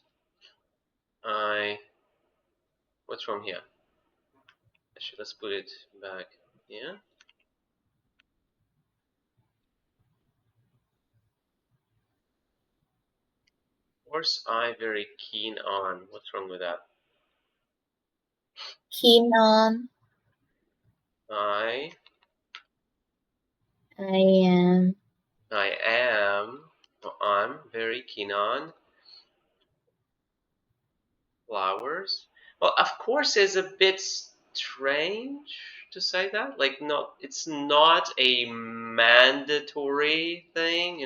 What's wrong here? Actually, let's put it back here. course, I very keen on. What's wrong with that?
Keen on.
I
I am.
I'm very keen on flowers. Well, of course, it's a bit strange to say that. Like, it's not a mandatory thing,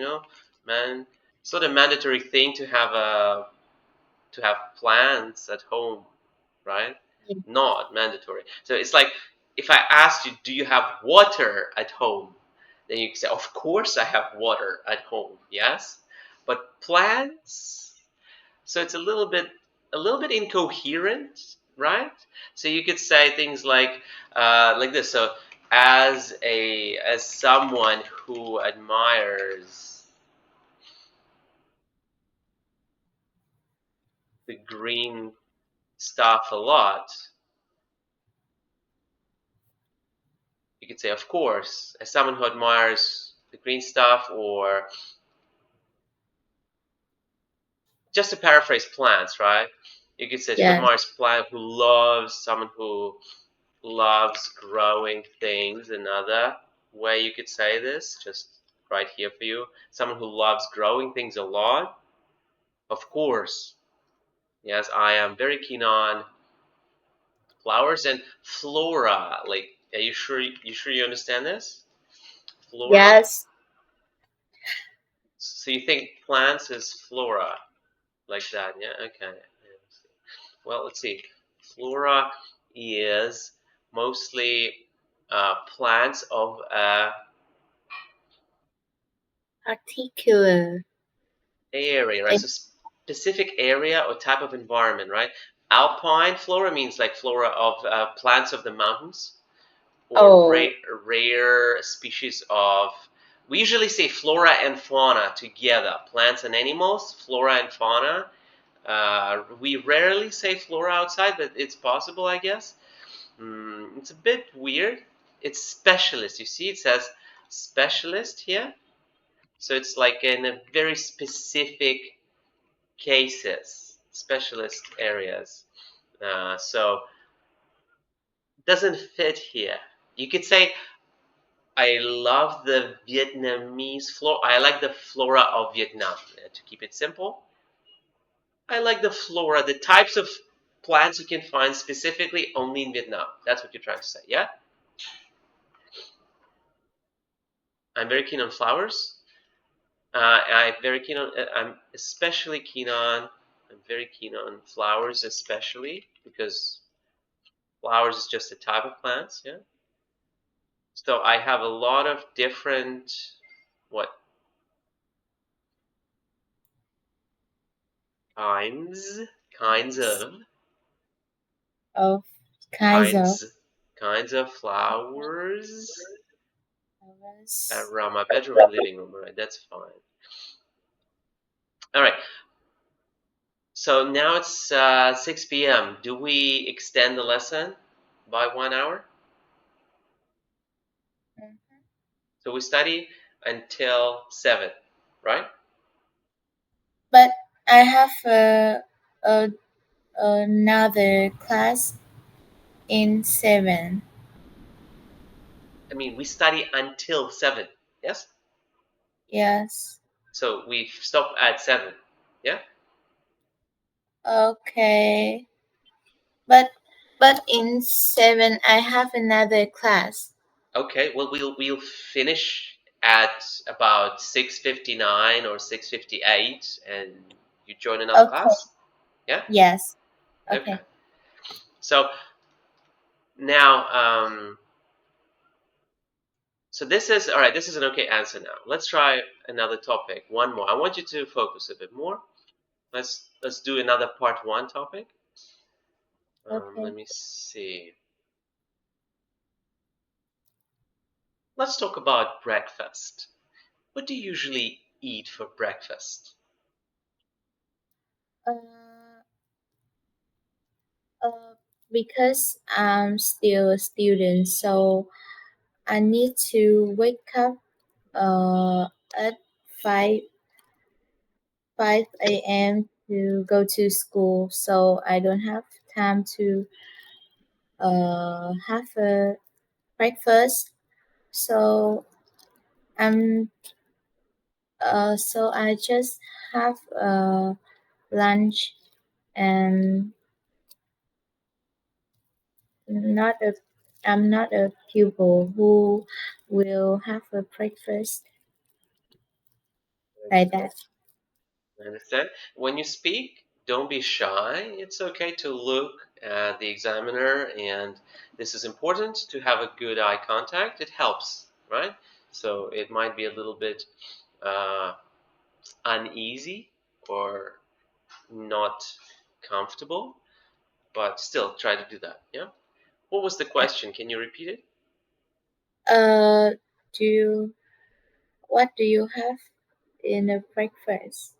It's not a mandatory thing to have plants at home, right? Not mandatory. So it's like if I asked you, do you have water at home? Then you can say, of course I have water at home. Yes, but plants. So it's a little bit incoherent, right? So you could say things like this. So as someone who admires the green stuff a lot, you could say, of course, as someone who admires the green stuff, or just to paraphrase plants, right? You could say who
Yes.
admires plant, someone who loves growing things. Another way you could say this, just right here for you, someone who loves growing things a lot. Of course, yes, I am very keen on flowers and flora. Like, are you sure? You sure you understand this? Flora.
Yes.
So you think plants is flora, like that? Yeah. Okay. Yeah. Well, let's see. Flora is mostly plants of
Particular.
area, right? So specific area or type of environment, right? Alpine flora means like flora of plants of the mountains, or
Oh.
rare species of. We usually say flora and fauna together, plants and animals, flora and fauna. We rarely say flora outside, but it's possible, I guess. It's a bit weird. It's specialist. You see, it says specialist here. So it's like in a very specific cases, specialist areas. So it doesn't fit here. You could say, I love the Vietnamese flora. I like the flora of Vietnam. To keep it simple, I like the flora, the types of plants you can find specifically only in Vietnam. That's what you're trying to say, yeah? I'm very keen on flowers. I'm especially keen on. I'm very keen on flowers, especially because flowers is just a type of plants. Yeah. So I have a lot of different what kinds kinds of
Of kinds of
kinds kinds of flowers
flowers.
around my bedroom and living room. All right, that's fine. All right. So now it's 6 p.m. Do we extend the lesson by 1 hour? So we study until 7, right?
But I have a another class in 7.
I mean, we study until 7, yes?
Yes.
So we stop at 7, yeah?
Okay. But in 7 I have another class.
Okay, well, we'll finish at about 6:59 or 6:58, and you join another
Okay.
class, yeah?
Yes.
Okay.
Okay.
So now, so this is all right. This is an okay answer now. Let's try another topic. One more. I want you to focus a bit more. Let's do another part one topic.
Okay.
Let me see. Let's talk about breakfast. What do you usually eat for breakfast?
Uh, uh, because I'm still a student, so I need to wake up at 5 5 a.m. to go to school, so I don't have time to have a breakfast. So I'm so I just have lunch and not a I'm not a pupil who will have a breakfast like that.
I understand. When you speak, don't be shy. It's okay to look at the examiner, and this is important to have a good eye contact. It helps, right? So it might be a little bit uh, uneasy or not comfortable, but still try to do that. Yeah. What was the question? Can you repeat it?
Uh, do you what do you have in a breakfast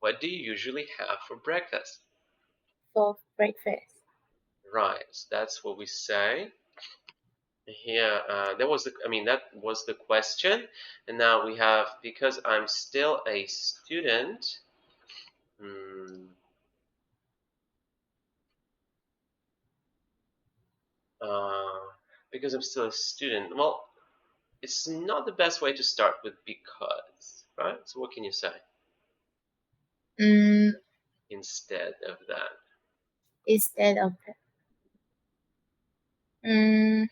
What do you usually have for breakfast?
for breakfast?
Right. So that's what we say. Here, that was the question. And now we have, because I'm still a student, mm, uh, because I'm still a student, well, it's not the best way to start with because, right? So what can you say
Mm,
instead of that?
instead of that. Mm,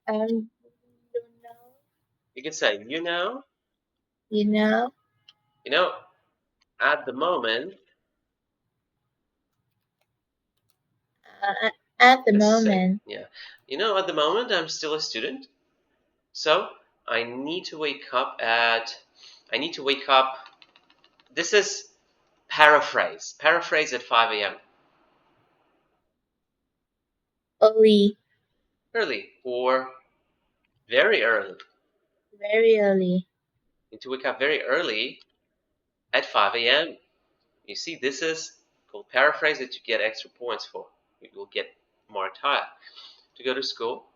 I don't know.
You can say,
You know,
you know, at the moment,
uh, at the
just say,
moment,
yeah, at the moment I'm still a student, so I need to wake up at, I need to wake up. This is paraphrase. Paraphrase at 5 a.m.
early,
Early or very early.
very early.
You need to wake up very early at 5 a.m. You see, this is called paraphrase that you get extra points for. You will get marked higher. To go to school.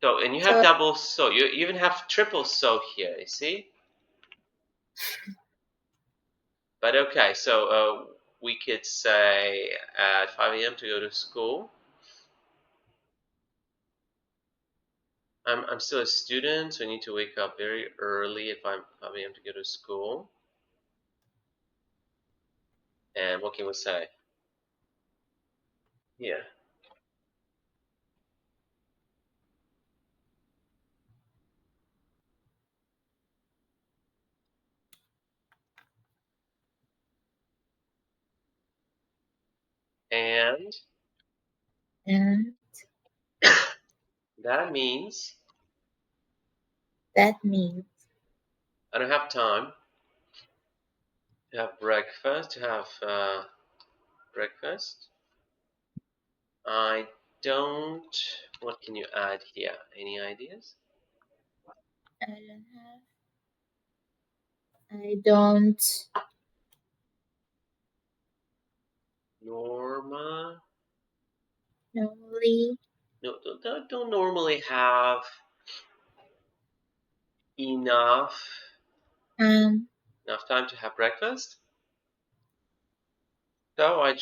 So, and you have
So
double so. You even have triple so here, you see? But okay, so we could say at 5 a.m. to go to school. I'm still a student, so I need to wake up very early at 5 a.m. to go to school. And what can we say? Yeah. And
and
that means
that means
I don't have time to have breakfast, breakfast. I don't. What can you add here? Any ideas?
I don't have. I don't
Norma.
normally
No, don't normally have enough
um
enough time to have breakfast. So I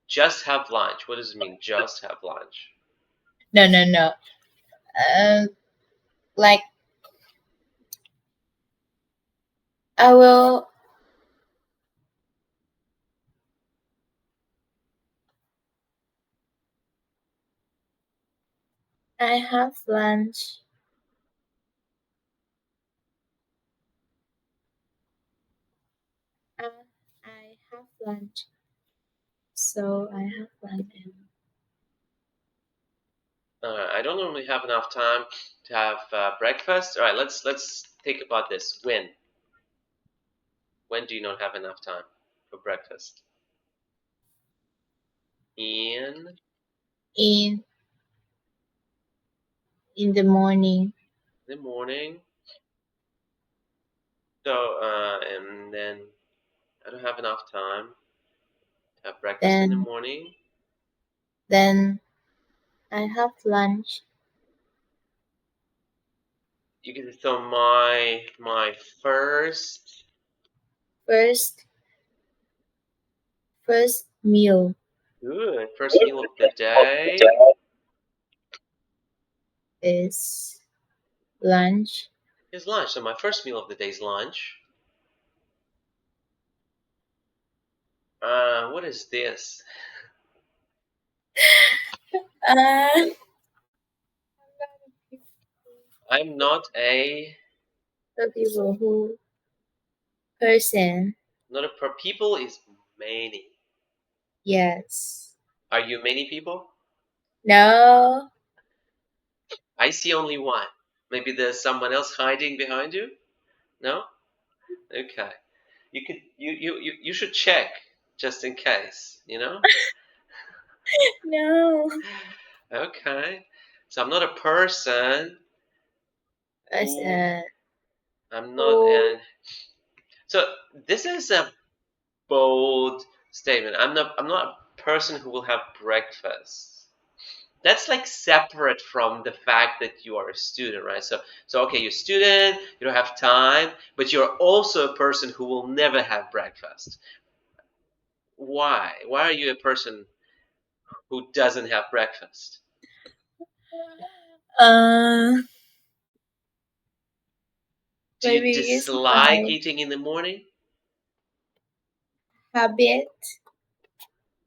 just have lunch. What does it mean? Just have lunch.
no. Uh, like I will. I have lunch. Uh, I have lunch. So I have lunch.
I don't normally have enough time to have breakfast. All right, let's think about this. When do you not have enough time for breakfast? In
In in the morning.
the morning. So and then I don't have enough time to have breakfast in the
Then
morning.
then I have lunch.
You can say, so my first
First meal
good first meal of the day
is lunch.
is lunch. So my first meal of the day is lunch. What is this?
Uh,
I'm not a
the people who person.
not a per people is many.
Yes.
Are you many people?
No.
I see only one. Maybe there's someone else hiding behind you? No? Okay. You could you should check just in case, you know?
No.
Okay. So I'm not a person
As
who I'm not
who
an so this is a bold statement. I'm not a person who will have breakfast. That's like separate from the fact that you are a student, right? So okay, you're a student, you don't have time, but you're also a person who will never have breakfast. Why? Why are you a person who doesn't have breakfast?
uh
Do you
maybe it's
dislike
my
eating in the morning?
habit.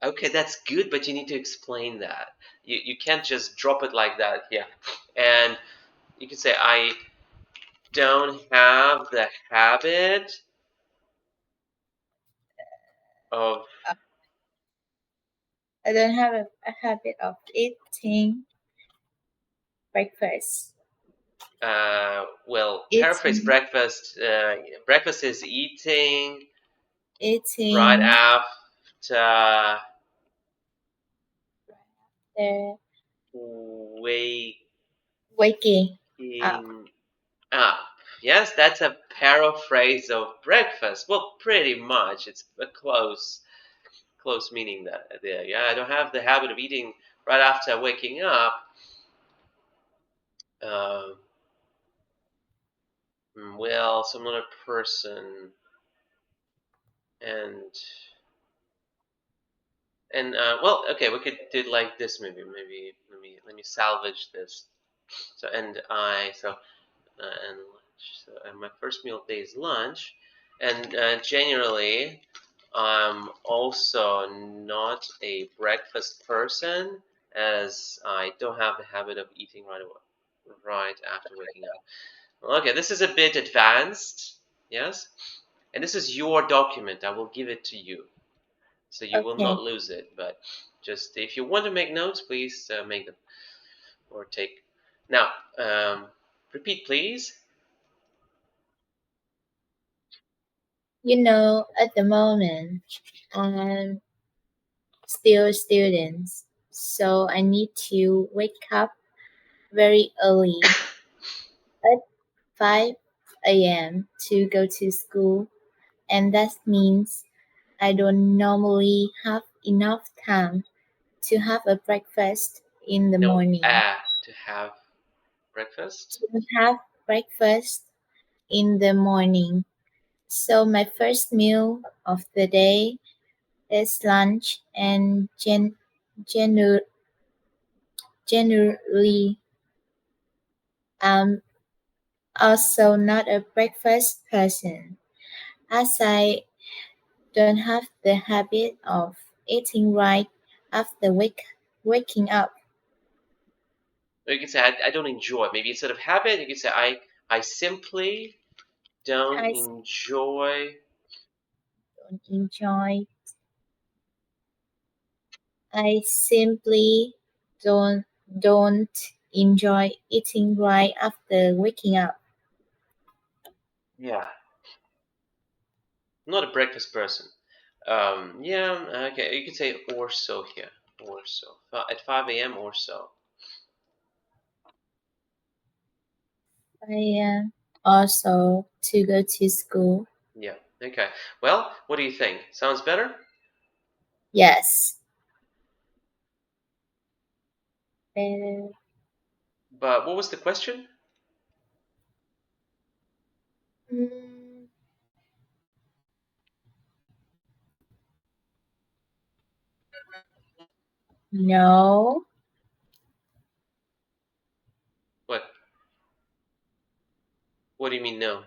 Okay, that's good, but you need to explain that. You can't just drop it like that here. And you could say, I don't have the habit of,
I don't have a habit of eating breakfast.
well, paraphrase
Eating
breakfast. Breakfast is eating right
eating
after
the
waking
waking up.
up. Yes, that's a paraphrase of breakfast. Well, pretty much. It's a close meaning there. Yeah, I don't have the habit of eating right after waking up. Um, well, so I'm not a person, and well, okay, we could do it like this. Maybe let me salvage this. So and lunch. So and my first meal of the day is lunch, and generally I'm also not a breakfast person, as I don't have the habit of eating right after waking up. Okay, this is a bit advanced, yes, and this is your document. I will give it to you, so you will
Okay.
not lose it. But just if you want to make notes, please make them or take. Now, repeat, please.
At the moment I'm still a student, so I need to wake up very early at 5 a.m. to go to school, and that means I don't normally have enough time to have a breakfast in the
No,
morning.
to have breakfast.
To have breakfast in the morning. So my first meal of the day is lunch, and generally I'm also not a breakfast person, as I don't have the habit of eating right after waking up.
Or you could say I don't enjoy. Maybe instead of habit, you could say I simply don't
I
enjoy.
don't enjoy. I simply don't enjoy eating right after waking up.
Yeah, I'm not a breakfast person. Yeah, okay. You could say or so here, or so at 5 a.m. or so.
I am also to go to school.
Yeah. Okay. Well, what do you think? Sounds better?
Yes,
But what was the question?
Mm, no.
What? What do you mean no?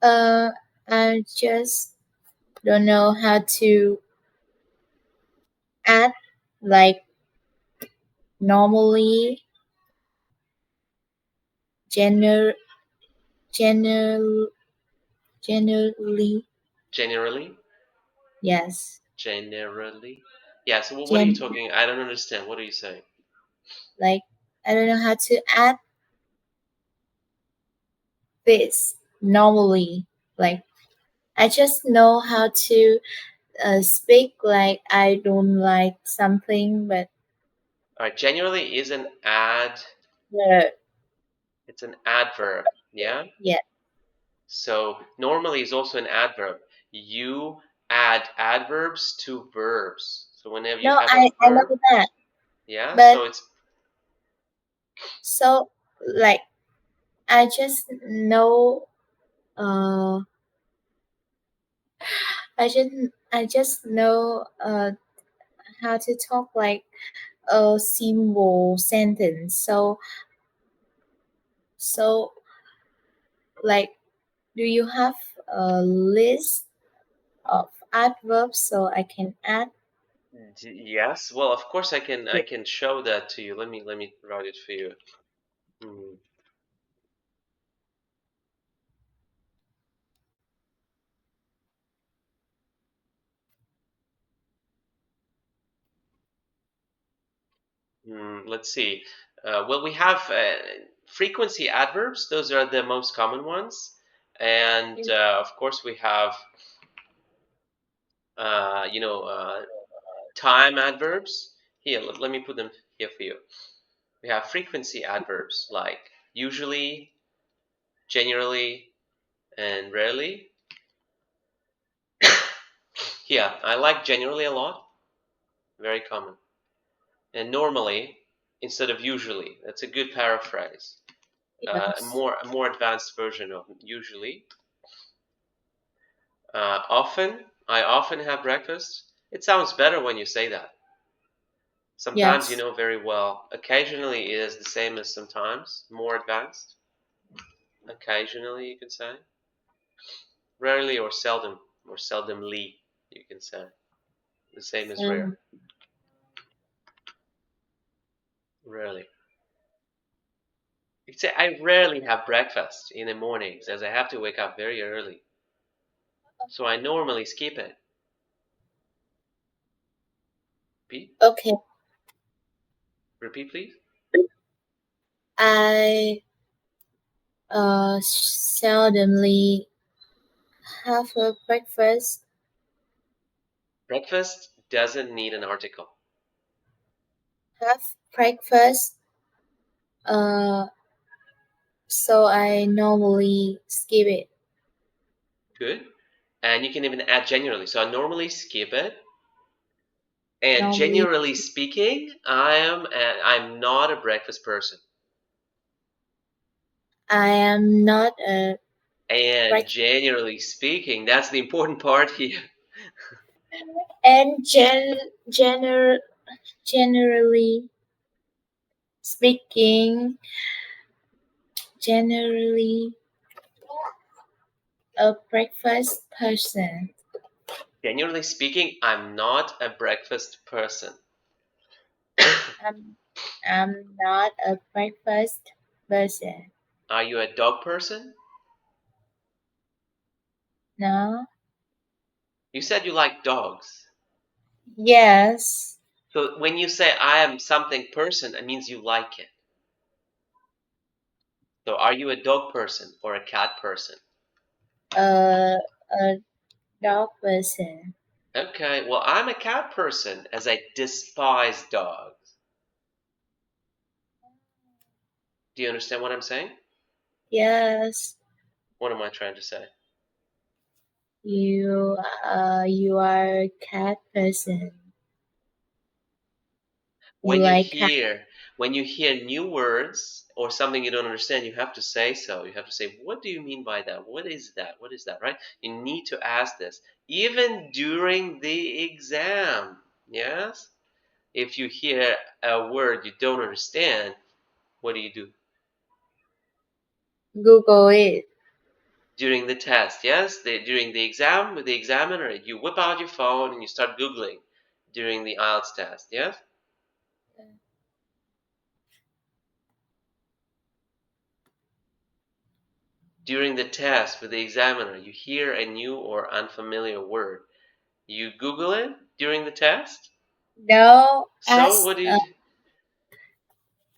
Uh, I just don't know how to act like normally, gener, gener, generally.
Generally?
Yes.
Generally? Yeah, so what are you
Gen
talking? I don't understand. What are you saying?
like I don't know how to act this normally. Like I just know how to speak like I don't like something, but
All right, generally is an ad.
the
It's an adverb. Yeah.
yeah.
So normally is also an adverb. You add adverbs to verbs. So whenever you
No,
have a
I know
verb,
that,
yeah.
but
So it's
so like I just know uh I just know how to talk like a simple sentence. So like do you have a list of adverbs so I can add
yes. Well, of course I can. I
it?
can show that to you. Let me write it for you. Hmm. Let's see. Well, we have frequency adverbs. Those are the most common ones, and of course we have uh, you know uh, time adverbs. Here, let me put them here for you. We have frequency adverbs like usually, generally, and rarely. Here, I like generally a lot. Very common. And normally instead of usually. That's a good paraphrase.
Yes.
A more advanced version of usually. Often, I often have breakfast. It sounds better when you say that. Sometimes you
Yes.
know very well. Occasionally is the same as sometimes, more advanced. Occasionally, you can say. Rarely or seldomly, you can say. The same as rare.
Um,
Rarely. You can say, I rarely have breakfast in the mornings as I have to wake up very early. So I normally skip it. Repeat,
okay.
repeat, please.
I seldomly have a breakfast.
Breakfast doesn't need an article.
Have breakfast. Uh, so I normally skip it.
Good. And you can even add generally. So I normally skip it. And
Normally,
generally speaking, I'm not a breakfast person.
I am not a
And
break.
generally speaking, that's the important part here.
And generally speaking, generally a breakfast person.
Generally speaking, I'm not a breakfast person.
I'm I'm not a breakfast person.
Are you a dog person?
No.
You said you like dogs.
Yes.
So when you say I am something person, it means you like it. So are you a dog person or a cat person?
A dog person.
Okay, well, I'm a cat person as I despise dogs. Do you understand what I'm saying?
Yes.
What am I trying to say?
You you are a cat person. You
when you
like how?
hear when you hear new words or something you don't understand, you have to say so. You have to say, what do you mean by that? What is that? What is that? Right? You need to ask this even during the exam. Yes. If you hear a word you don't understand, what do you do?
Google it.
During the test, yes, during the exam with the examiner, you whip out your phone and you start Googling during the IELTS test, yes? During the test with the examiner, you hear a new or unfamiliar word. You Google it during the test?
No,
So, what do you.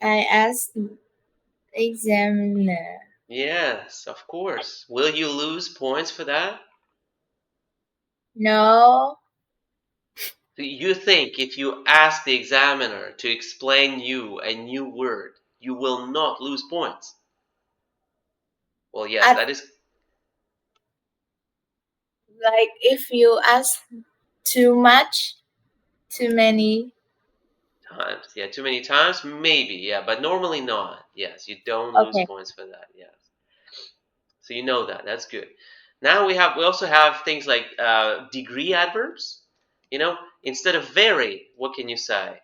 I asked examiner.
Yes, of course. Will you lose points for that?
No,
You think if you ask the examiner to explain you a new word, you will not lose points? Well, yes,
I
that is
like if you ask too much, too many.
times. Yeah, too many times, maybe. Yeah, but normally not. Yes, you don't lose
Okay.
points for that. Yes, so you know that. That's good. Now we also have things like degree adverbs. You know, instead of very, what can you say?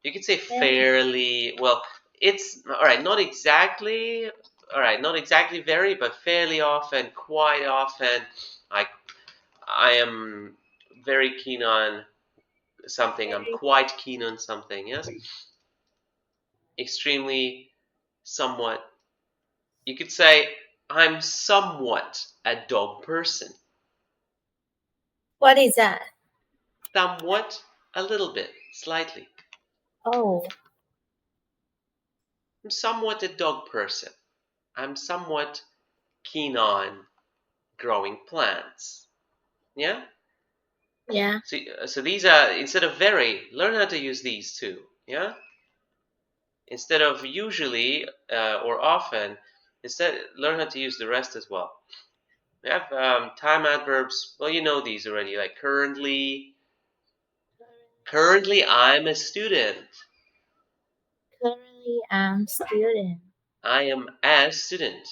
You could say fairly. Well, it's all right. Not exactly. All right, not exactly very, but fairly often, quite often. I I am very keen on something. I'm quite keen on something. Yes, extremely, somewhat. You could say, I'm somewhat a dog person.
What is that?
Somewhat, a little bit, slightly.
Oh,
I'm somewhat a dog person. I'm somewhat keen on growing plants. Yeah?
yeah.
So these are, instead of very, learn how to use these too. Yeah? Instead of usually or often, instead, learn how to use the rest as well. We have time adverbs. Well, you know these already, like currently. Currently, I'm a student.
Currently, I'm student.
I am a student.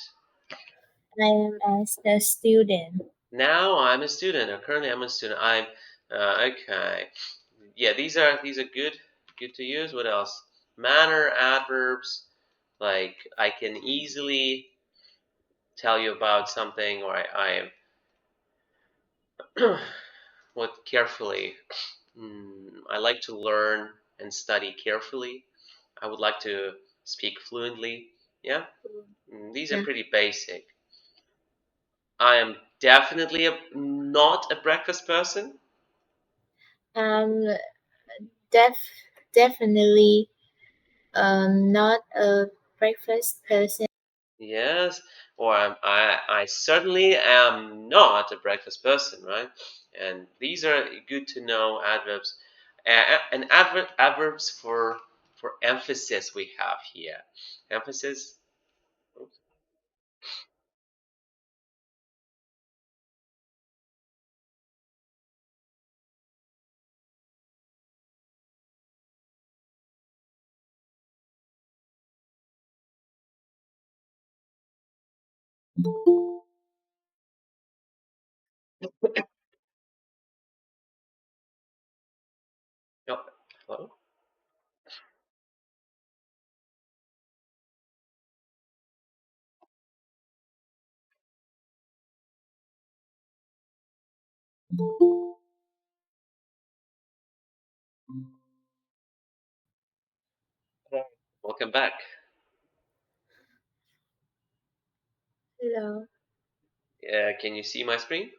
I am as the student.
Now I'm a student. Or currently I'm a student. I'm okay. Yeah, these are good to use. What else? Manner adverbs. Like I can easily tell you about something, or I what carefully. I like to learn and study carefully. I would like to speak fluently. Yeah, these are
Yeah.
pretty basic. I am definitely not a breakfast person.
Um, def definitely not a breakfast person.
Yes, or I certainly am not a breakfast person, right? And these are good to know adverbs. And adverbs for emphasis we have here. Emphasis. Oops. Oh, hello. Welcome back.
Hello.
Can you see my screen?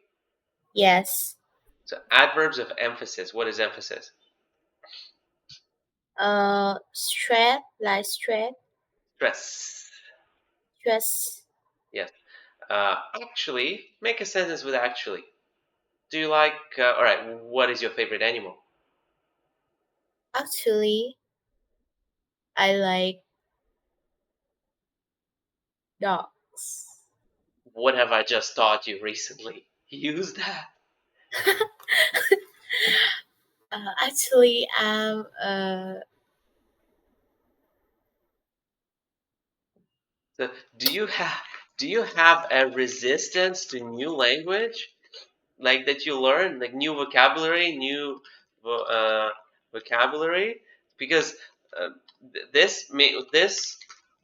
Yes.
So adverbs of emphasis. What is emphasis?
Stress, like stress,
Stress.
stress.
Yes. Actually, make a sentence with actually. Do you like? All right. What is your favorite animal?
Actually, I like dogs.
What have I just taught you recently? Use that.
Actually, I'm
So do you have a resistance to new language, like that you learn, like new vocabulary, new vocabulary? Because uh, this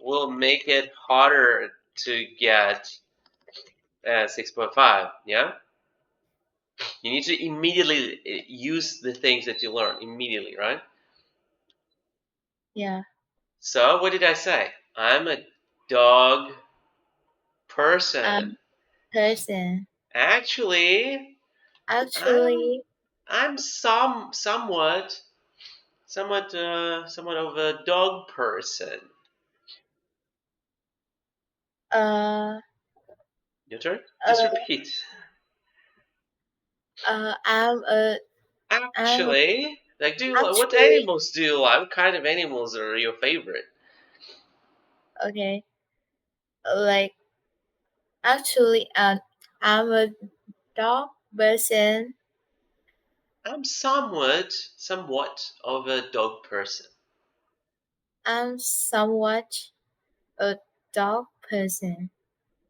will make it harder to get 6.5. Yeah, you need to immediately use the things that you learn immediately, right?
Yeah.
So what did I say? I'm a dog person.
Person.
Actually, I'm
Actually,
I'm somewhat of a dog person.
uh,
Your turn. Just
uh,
repeat.
uh, I'm a, I'm
Actually, like, what
actually,
animals do you like? What kind of animals are your favorite?
okay, like, actually, I'm a dog person.
I'm somewhat of a dog person.
I'm somewhat a dog person.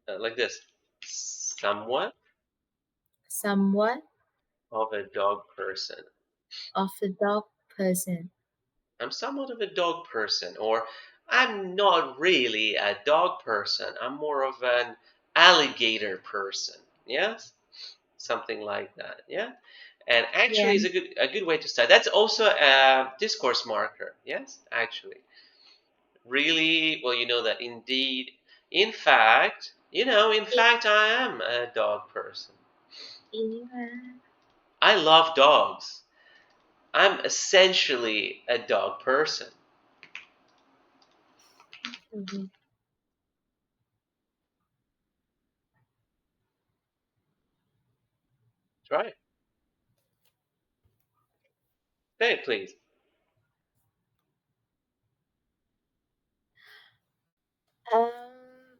Like this, somewhat
Somewhat
of a dog person.
of a dog person.
I'm somewhat of a dog person, or I'm not really a dog person. I'm more of an alligator person. Yes, something like that. Yeah, and
Yeah.
actually, is a good way to start. That's also a discourse marker. Yes, actually, really well. You know that indeed. In fact, I am a dog person.
Yeah.
I love dogs. I'm essentially a dog person.
Mhm.
Try it. Say it, please.
Um,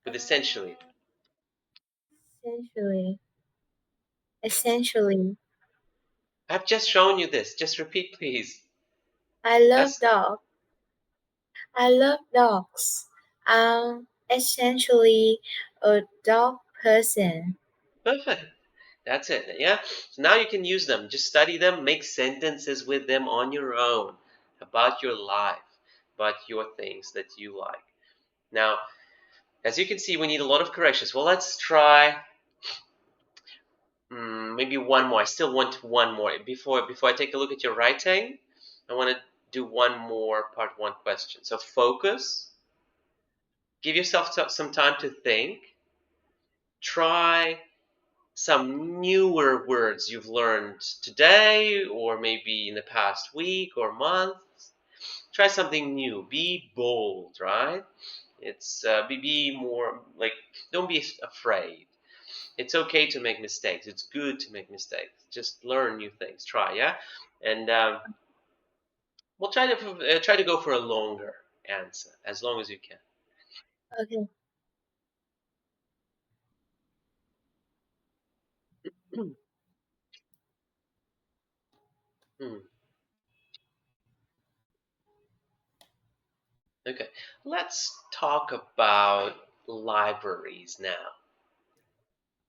With essentially.
essentially, essentially,
I've just shown you this. Just repeat, please.
I love
That's
dogs. I love dogs. Essentially a dog person.
perfect. That's it. Yeah. So now you can use them. Just study them, make sentences with them on your own about your life, about your things that you like. Now, as you can see, we need a lot of corrections. Well, let's try maybe one more. I still want one more. Before I take a look at your writing, I want to do one more part one question. So focus. Give yourself some time to think. Try some newer words you've learned today or maybe in the past week or month. Try something new. Be bold, right? It's be more like, don't be afraid. It's okay to make mistakes. It's good to make mistakes. Just learn new things. Try, yeah, and we'll try to go for a longer answer as long as you can.
Okay.
Hmm. Okay, let's talk about libraries now.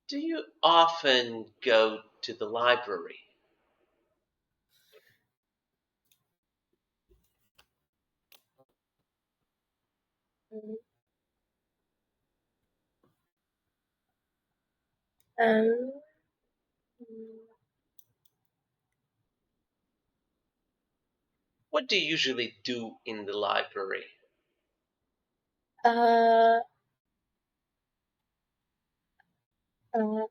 Do you often go to the library?
Um,
What do you usually do in the library?
uh, uh,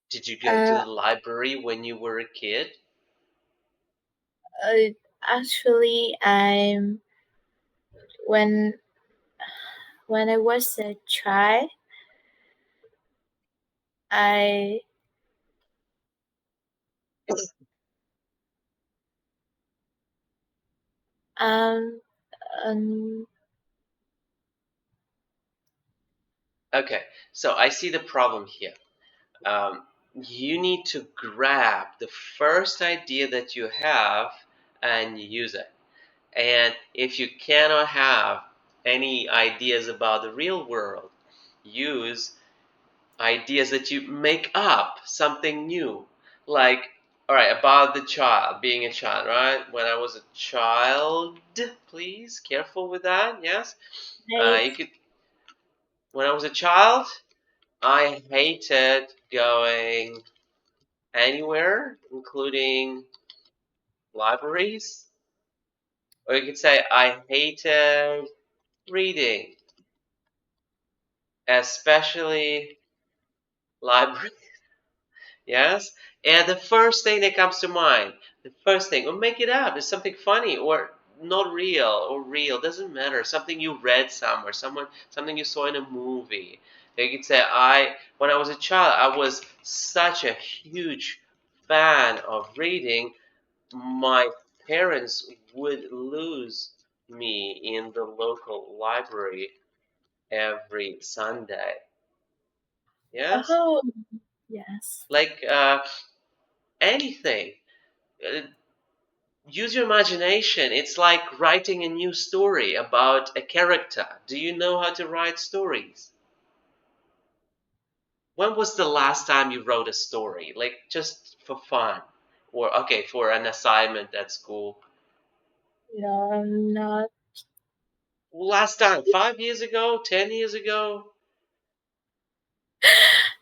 Did you go to
uh,
the library when you were a kid?
uh, actually, when when I was a child, I um, um
Okay, so I see the problem here. You need to grab the first idea that you have and use it. And if you cannot have any ideas about the real world, use ideas that you make up, something new. Like, all right, about the child, being a child, right? When I was a child, please, careful with that, yes?
Right.
You could, when I was a child, I hated going anywhere, including libraries. Or you could say I hated reading, especially libraries. Yes? And the first thing that comes to mind, the first thing, or make it up, is something funny or not real or real, doesn't matter. Something you read somewhere, something you saw in a movie. You could say, when I was a child, I was such a huge fan of reading. My parents would lose me in the local library every Sunday. Yes?
Oh, yes.
Like anything. Uh, Use your imagination. It's like writing a new story about a character. Do you know how to write stories? When was the last time you wrote a story? Like just for fun? Or, okay, for an assignment at school?
No, I'm not.
Last time, 5 years ago, 10 years ago?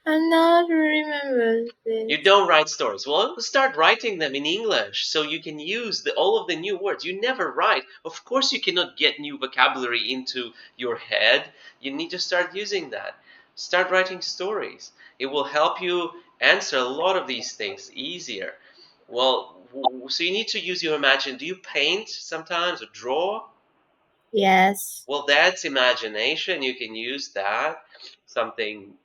I'm not remember
You
this.
don't write stories. Well, start writing them in English so you can use all of the new words. You never write. Of course, you cannot get new vocabulary into your head. You need to start using that. Start writing stories. It will help you answer a lot of these things easier. Well, so you need to use your imagination. Do you paint sometimes or draw?
Yes.
Well, that's imagination. You can use that. Something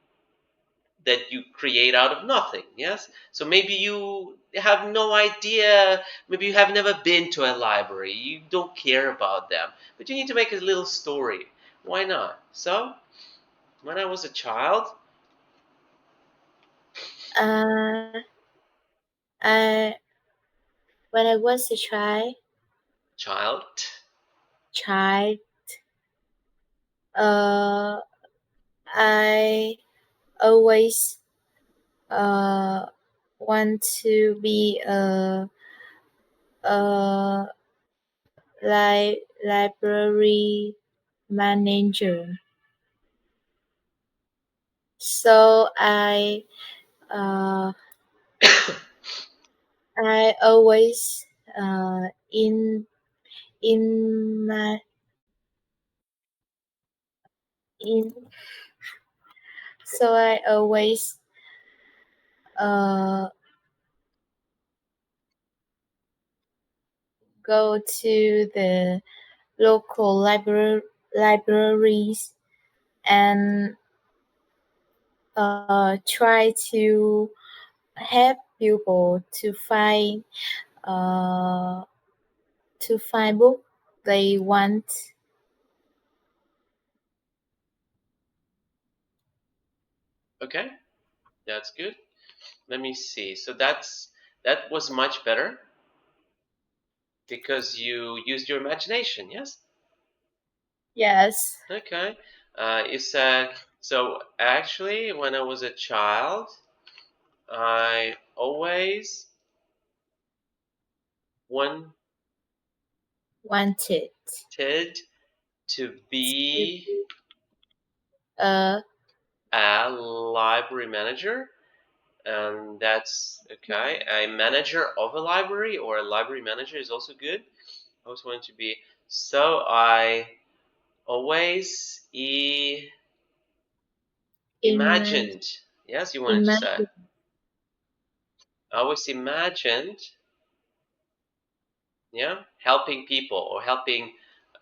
that you create out of nothing. Yes, so maybe you have no idea, maybe you have never been to a library, you don't care about them, but you need to make a little story. Why not? So when I was a
Uh, I when I was a
child,
child, uh, I always uh want to be a library manager. So uh I always in my in so I always uh go to the local libraries and try to help people uh, to find book they want.
okay, that's good. Let me see. So that was much better because you used your imagination. Yes.
Yes,
Okay. You said, so actually when I was a child, I always wanted
wanted
to
to
be
be a
a library manager, and that's okay. A manager of a library or a library manager is also good. I always wanted to be. So I always
imagine
imagined. Yes, you wanted to say.
imagine
I always imagined, yeah, helping people or helping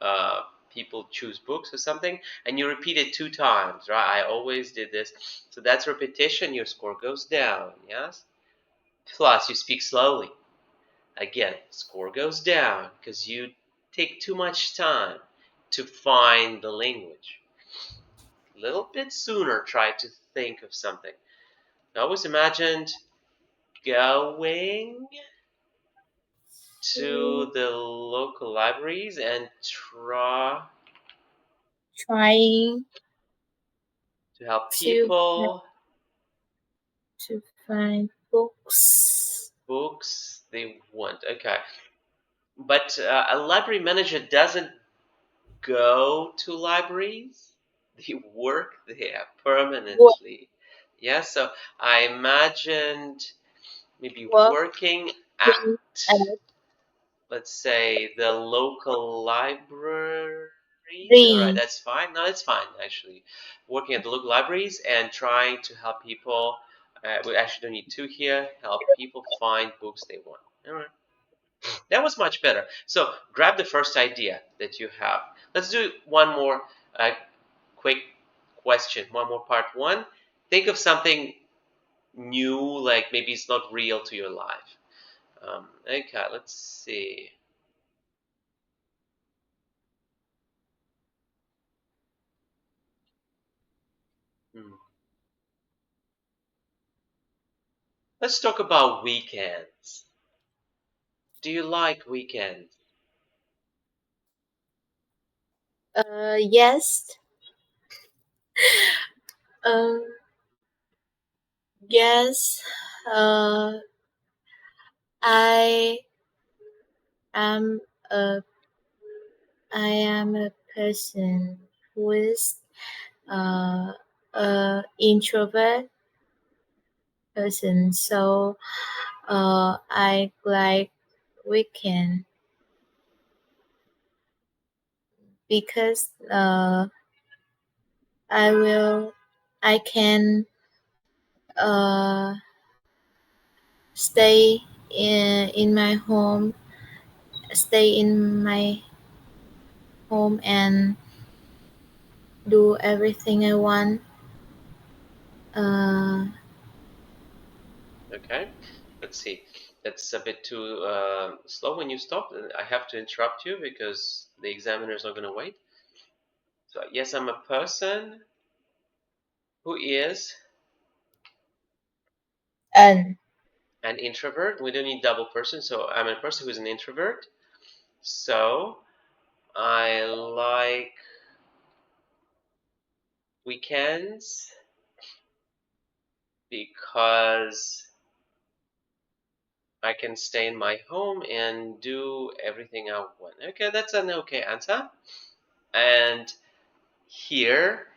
uh, people choose books or something, and you repeat it 2 times, right? I always did this. So that's repetition, your score goes down, yes? Plus, you speak slowly. Again, score goes down because you take too much time to find the language. A little bit sooner, try to think of something. I always imagined going to the local libraries and
trying
to help
to
people
to find books.
books they want. Okay. But a library manager doesn't go to libraries, they work there
Work,
permanently. Yeah, so I imagined maybe working
working
at,
at
let's say, the local libraries. All right,
the
that's fine. No, it's fine actually. Working at the local libraries and trying to help people. We actually don't need two here. Help people find books they want. All right, that was much better. So grab the first idea that you have. Let's do one more uh, quick question. One more part one. Think of something new, like maybe it's not real to your life. Okay, let's see. Hmm. Let's talk about weekends. Do you like weekends?
yes. Um, yes. Uh, I am a I am a person who is a introvert person, so I like weekend because I will I can uh, stay in my home, stay in my home and do everything I want. Uh,
Okay, let's see. That's a bit too slow when you stop. I have to interrupt you because the examiner is not going to wait. So, yes, I'm a person who is
and
an introvert. We don't need double person, so I'm a person who's an introvert. So, I like weekends because I can stay in my home and do everything I want. Okay, that's an okay answer. And here,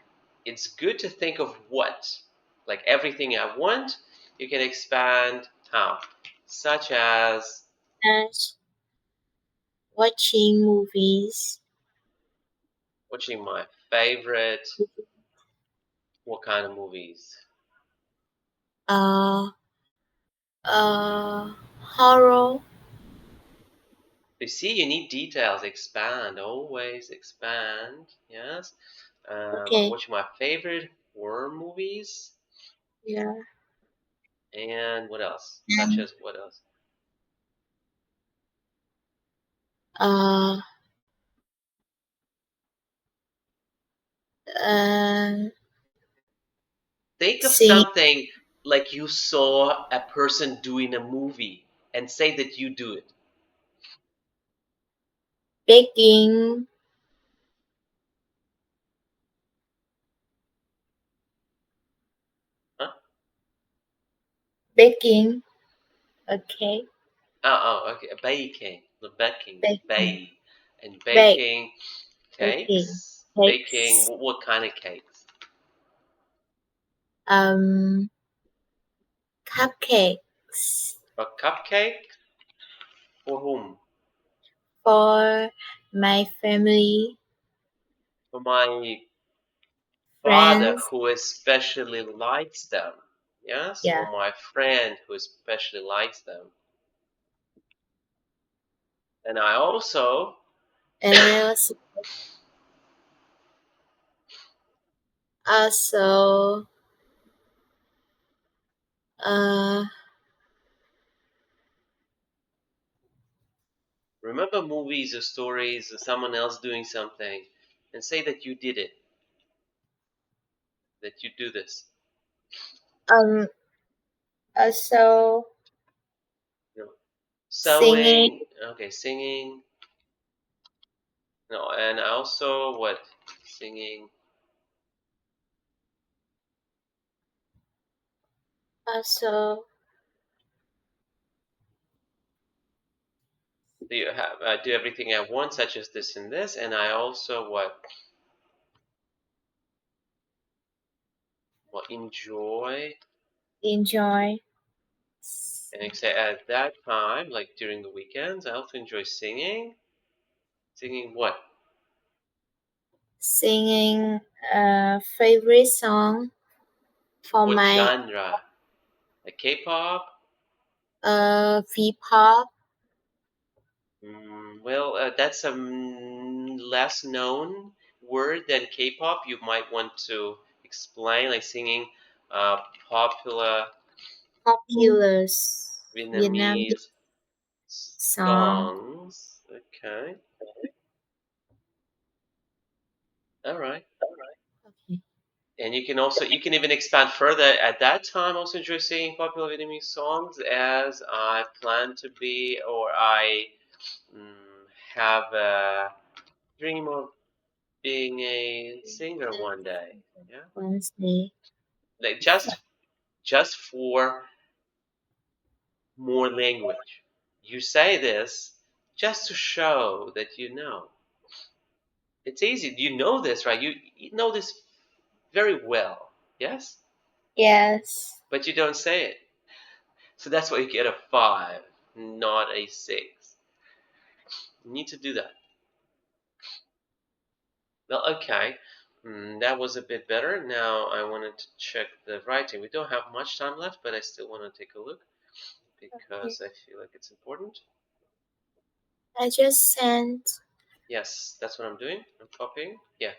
it's good to think of what. Like everything I want, you can expand how. Such as
as watching movies,
watching my favorite, what kind of movies?
uh, horror.
You see, you need details. Expand, always expand. Yes.
Okay,
Watching my favorite horror movies.
yeah,
And what else? Such
and
as what else?
uh, uh,
Think of
see,
something like you saw a person doing a movie and say that you do it.
baking,
Huh?
baking. Okay,
Okay. Baking, not baking,
baking,
bay. And
bake,
baking
baking,
cakes. Baking,
cakes.
what kind of cakes?
Um, cupcakes
A cupcake? For whom?
for my family,
For my father
friends.
who especially likes them. Yes?
Yeah,
Or my friend who especially likes them. And I
and I also uh
remember movies or stories or someone else doing something and say that you did it, that you do this.
um also
You know?
Singing.
Sewing. Okay, singing. No, and also what? Singing.
Also,
Do you have do everything at once, such as this and this, and I also what? Well, enjoy.
enjoy.
And I say at that time, like during the weekends, I also enjoy singing. Singing what?
Singing a favorite song for
What
my
genre? Like K-pop?
V-pop.
Well, that's a less known word than K-pop. You might want to explain, like singing uh, popular
Popular Vietnamese
Vietnamese
song.
songs. Okay, all right.
Okay.
And you can even expand further. At that time, also enjoy singing popular Vietnamese songs as I plan to be, or I have a dream of being a singer one day. Yeah,
Wednesday.
like just for more language. You say this just to show that you know. It's easy. You know this, right? You know this very well. Yes,
Yes.
but you don't say it. So that's why you get a 5, not a 6. You need to do that. Well, okay. That was a bit better. Now I wanted to check the writing. We don't have much time left, but I still want to take a look
Okay.
because I feel like it's important.
I just sent.
Yes, that's what I'm doing. I'm copying. Yeah.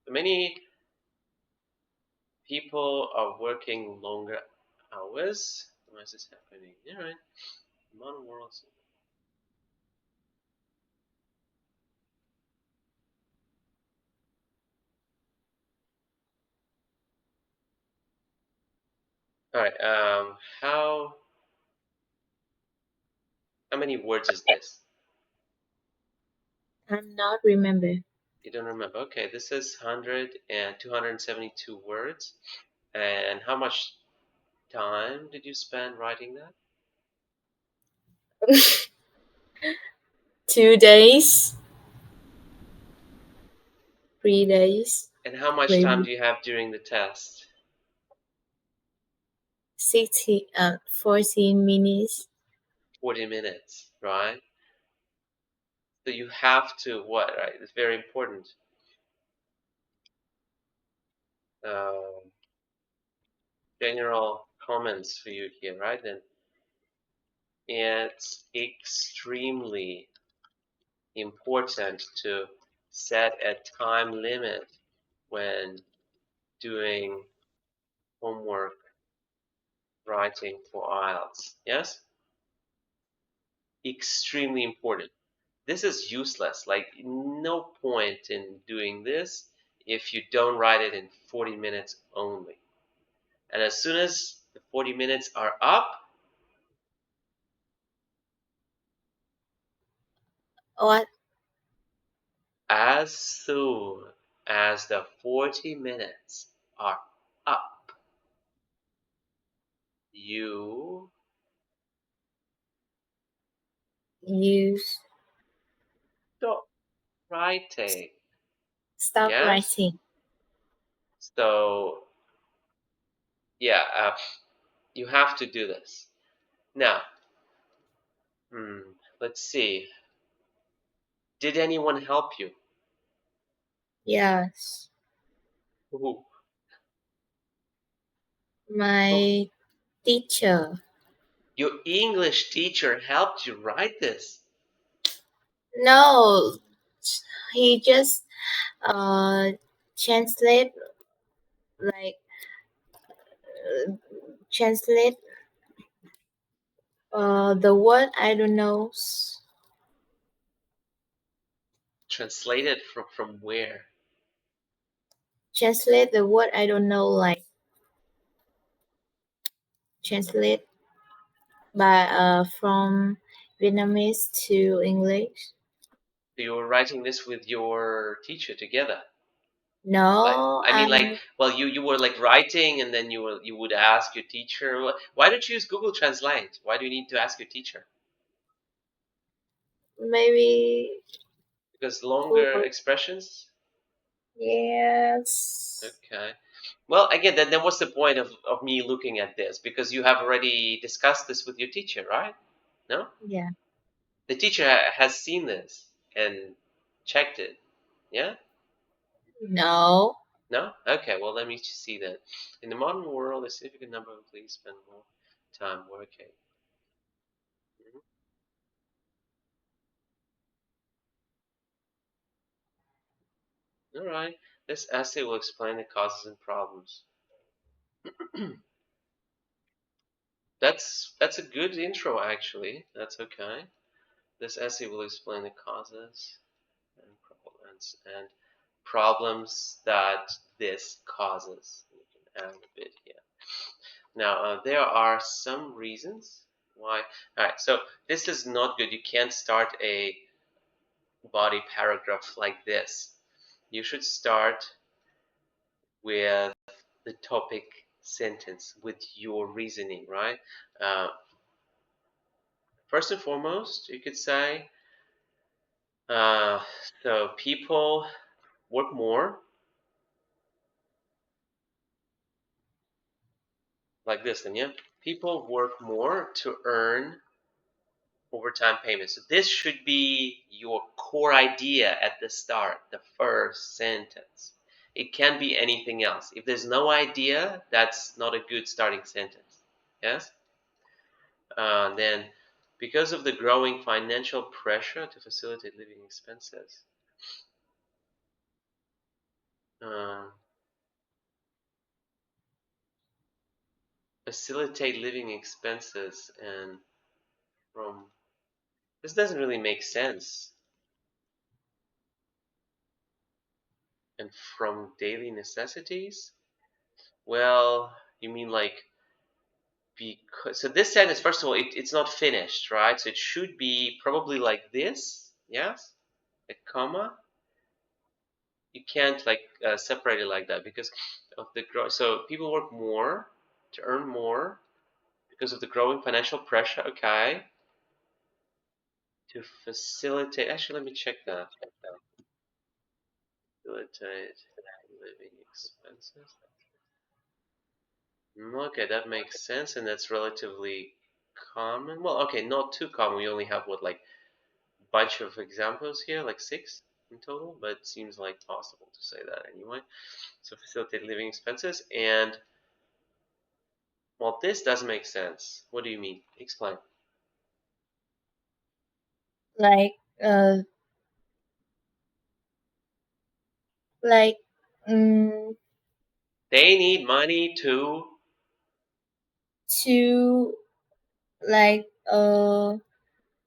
Many people are working longer hours. Why is this happening? All right. Modern world. All right. How many words is this?
I'm not remember.
You don't remember? Okay, this is 100 and 272 words. And how much time did you spend writing that?
2 days. 3 days.
And how much time
Maybe
do you have during the test?
14 minutes.
40 minutes, right? So you have to what, right? It's very important. Um, General comments for you here, right? And it's extremely important to set a time limit when doing homework writing for IELTS. Yes? Extremely important. This is useless. Like, no point in doing this if you don't write it in 40 minutes only. And as soon as the 40 minutes are up,
What?
as soon as the 40 minutes are up, you
Use.
stop writing.
Stop
Yes?
writing.
So, yeah, you have to do this. Now, let's see. Did anyone help you?
Yes.
Who? Who?
My teacher.
Your English teacher helped you write this.
No, he just uh translate like translate the word I don't know.
Translated from where?
Translate the word I don't know, like translate from Vietnamese to English.
You were writing this with your teacher together. Like,
No,
I mean, like, well, you were like writing, and then you would ask your teacher. Why don't you use Google Translate? Why do you need to ask your teacher?
maybe
Because longer
Google.
expressions.
Yes.
Okay. Well, again, then what's the point of me looking at this? Because you have already discussed this with your teacher, right? No?
Yeah.
The teacher has seen this and checked it. Yeah?
No.
No? Okay, well, let me see then. In the modern world, a significant number of employees spend more time working. Mhm. All right. This essay will explain the causes and problems. That's a good intro, actually. That's okay. This essay will explain the causes and problems that this causes. You can add a bit here. Now, there are some reasons why. All right, so this is not good. You can't start a body paragraph like this. You should start with the topic sentence, with your reasoning, right? Uh, First and foremost, you could say, uh, so people work more, like this, then, yeah? People work more to earn overtime payments. So this should be your core idea at the start, the first sentence. It can be anything else. If there's no idea, that's not a good starting sentence. Yes? Then, because of the growing financial pressure to facilitate living expenses, uh, facilitate living expenses and from this doesn't really make sense. And from daily necessities? Well, you mean like because so this sentence, first of all, it's not finished, right? So it should be probably like this, yes, a comma. You can't like separate it like that because of the growth. So people work more to earn more because of the growing financial pressure. Okay, to facilitate. Actually, let me check that. Facilitate living expenses. Okay, that makes sense, and that's relatively common. Well, okay, not too common. We only have what like bunch of examples here, like 6 in total, but it seems like possible to say that anyway. So facilitate living expenses, and well, this doesn't make sense. What do you mean? Explain.
Like uh like um
They need money to.
to like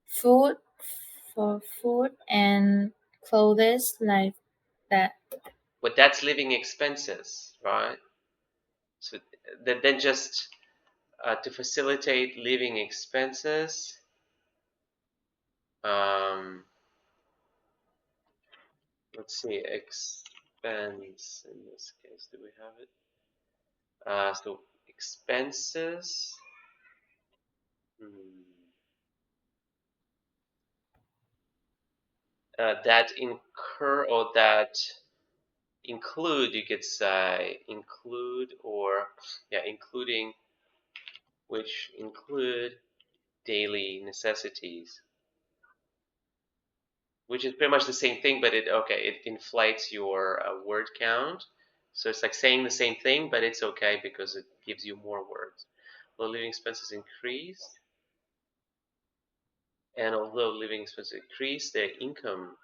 food for food and clothes like that.
But that's living expenses, right? So then just to facilitate living expenses. Um, let's see, expense in this case. Do we have it? So expenses. Hmm. That incur or that include, you could say include, or yeah, including, which include daily necessities, which is pretty much the same thing, but it inflates your word count. So it's like saying the same thing, but it's okay because it gives you more words. Although living expenses increase, and although living expenses increase, their income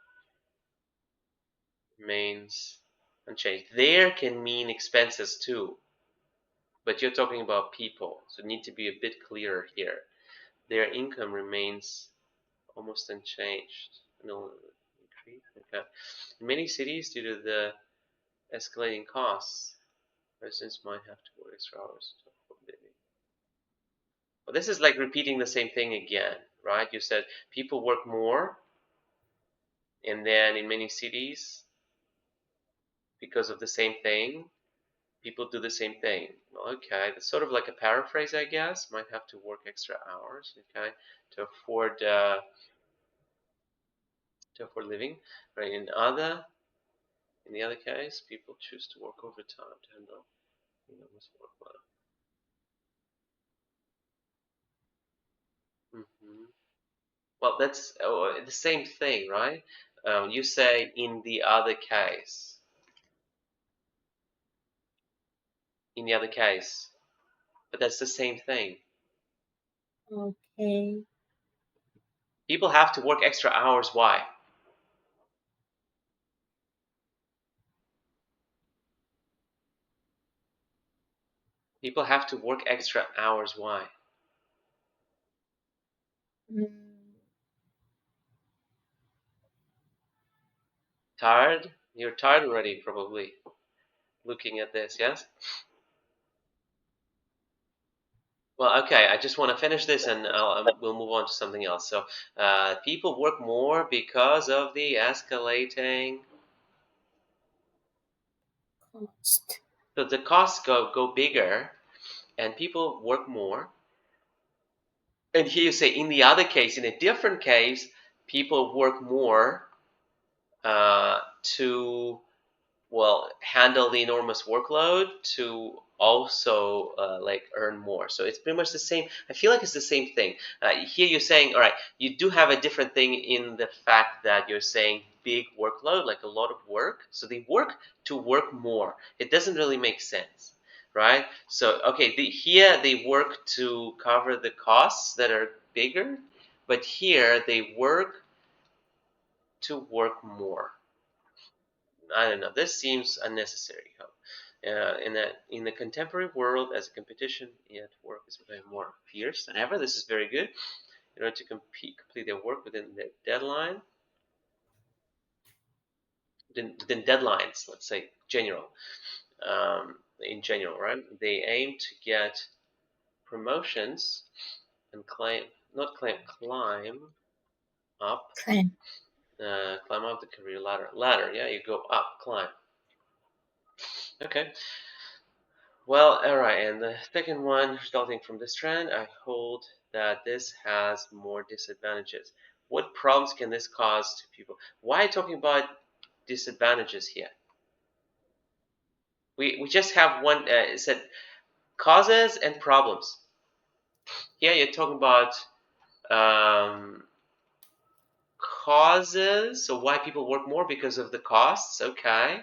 remains unchanged. There can mean expenses too, but you're talking about people, so need to be a bit clearer here. Their income remains almost unchanged. No increase. Okay. In many cities, due to the escalating costs, residents might have to work extra hours to afford living. Well, this is like repeating the same thing again, right? You said people work more, and then in many cities, because of the same thing, people do the same thing. Okay, that's sort of like a paraphrase, I guess. Might have to work extra hours, okay, to afford living. Right? In the other case, people choose to work overtime to handle enormous workload. Well, that's the same thing, right? You say in the other case. In the other case, but that's the same thing.
Okay.
People have to work extra hours. Why? People have to work extra hours. Why?
Mm,
Tired? You're tired already, probably, looking at this, yes? Well, okay, I just want to finish this and we'll move on to something else. So, people work more because of the escalating.
cost.
So the costs go bigger and people work more. And here you say, in the other case, in a different case, people work more to handle the enormous workload to also like earn more. So it's pretty much the same. I feel like it's the same thing. Here you're saying, all right, you do have a different thing in the fact that you're saying big workload, like a lot of work. So they work to work more. It doesn't really make sense, right? So okay, here they work to cover the costs that are bigger, but here they work to work more. I don't know. This seems unnecessary. In the contemporary world, as a competition at work is becoming more fierce than ever. This is very good. In order to complete their work within their deadline, within deadlines, let's say in general, right? They aim to get promotions and up,
Climb.
climb up the career ladder. Ladder, yeah, you go up, climb. Okay. Well, all right, and the second one, resulting from this trend, I hold that this has more disadvantages. What problems can this cause to people? Why are you talking about disadvantages here? We just have one, it said causes and problems. Here you're talking about um, causes, so why people work more because of the costs, okay.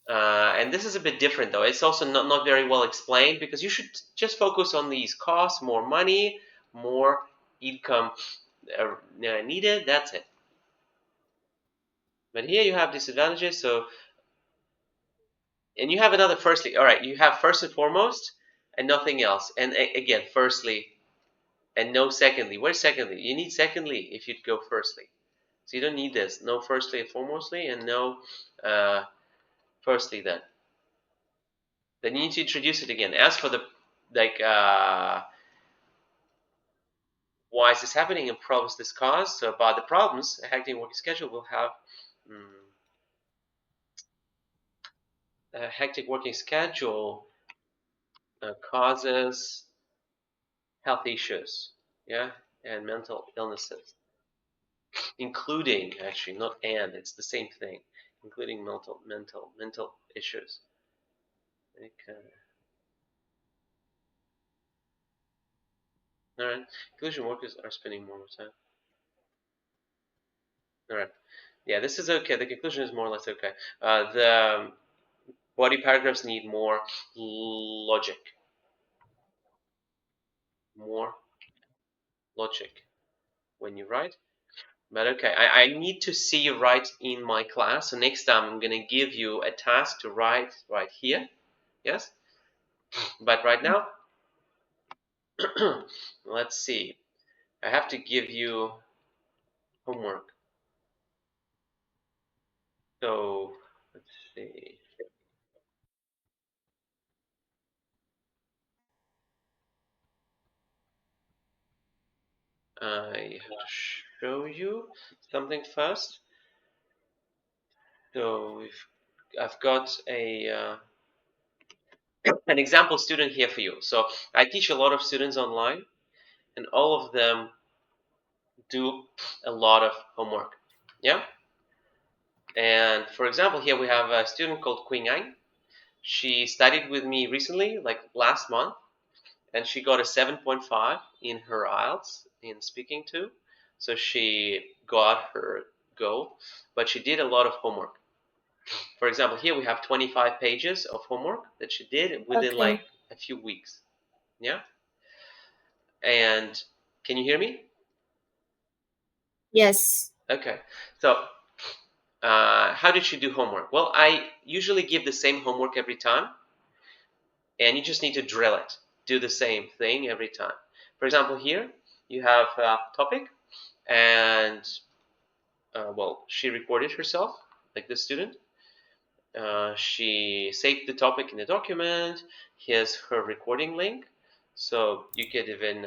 And this is a bit different though. It's also not very well explained because you should just focus on these costs, more money, more income needed. That's it. But here you have disadvantages. So, and you have another firstly. All right, you have first and foremost and nothing else. And again, firstly and no secondly. Where's secondly? You need secondly if you'd go firstly. So you don't need this. No firstly and foremostly and no firstly then. Then you need to introduce it again. As for the like why is this happening and problems this cause. So about the problems, a hectic working schedule will have a hectic working schedule causes health issues, yeah, and mental illnesses, including actually not and it's the same thing, including mental issues. Okay. All right. Conclusion: workers are spending more time. All right. Yeah, this is okay. The conclusion is more or less okay. The body paragraphs need more logic. More logic when you write. But okay, I need to see you write in my class. So next time I'm gonna give you a task to write right here. Yes? But right now, let's see. I have to give you homework. So let's see. I have to show you something first. So I've got an example student here for you. So I teach a lot of students online, and all of them do a lot of homework. Yeah. And for example, here we have a student called Queen Ang. She studied with me recently, like last month, and she got a 7.5 in her IELTS in speaking too. So she got her goal, but she did a lot of homework. For example, here we have 25 pages of homework that she did within like
Okay.
a few weeks. Yeah. And can you hear me?
Yes.
Okay. So how did she do homework? Well, I usually give the same homework every time, and you just need to drill it. Do the same thing every time. For example, here you have a topic, and well, she recorded herself, like the student. She saved the topic in the document. Here's her recording link, so you could even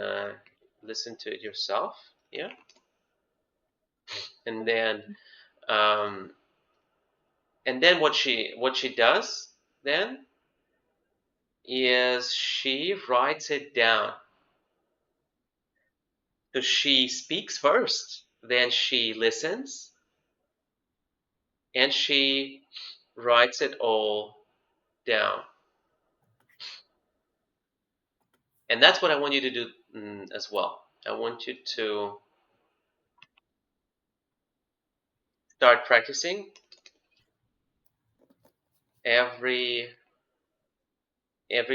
listen to it yourself. Yeah, and then um, what she does then is she writes it down. So she speaks first, then she listens, and she writes it all down. And that's what I want you to do as well. I want you to start practicing every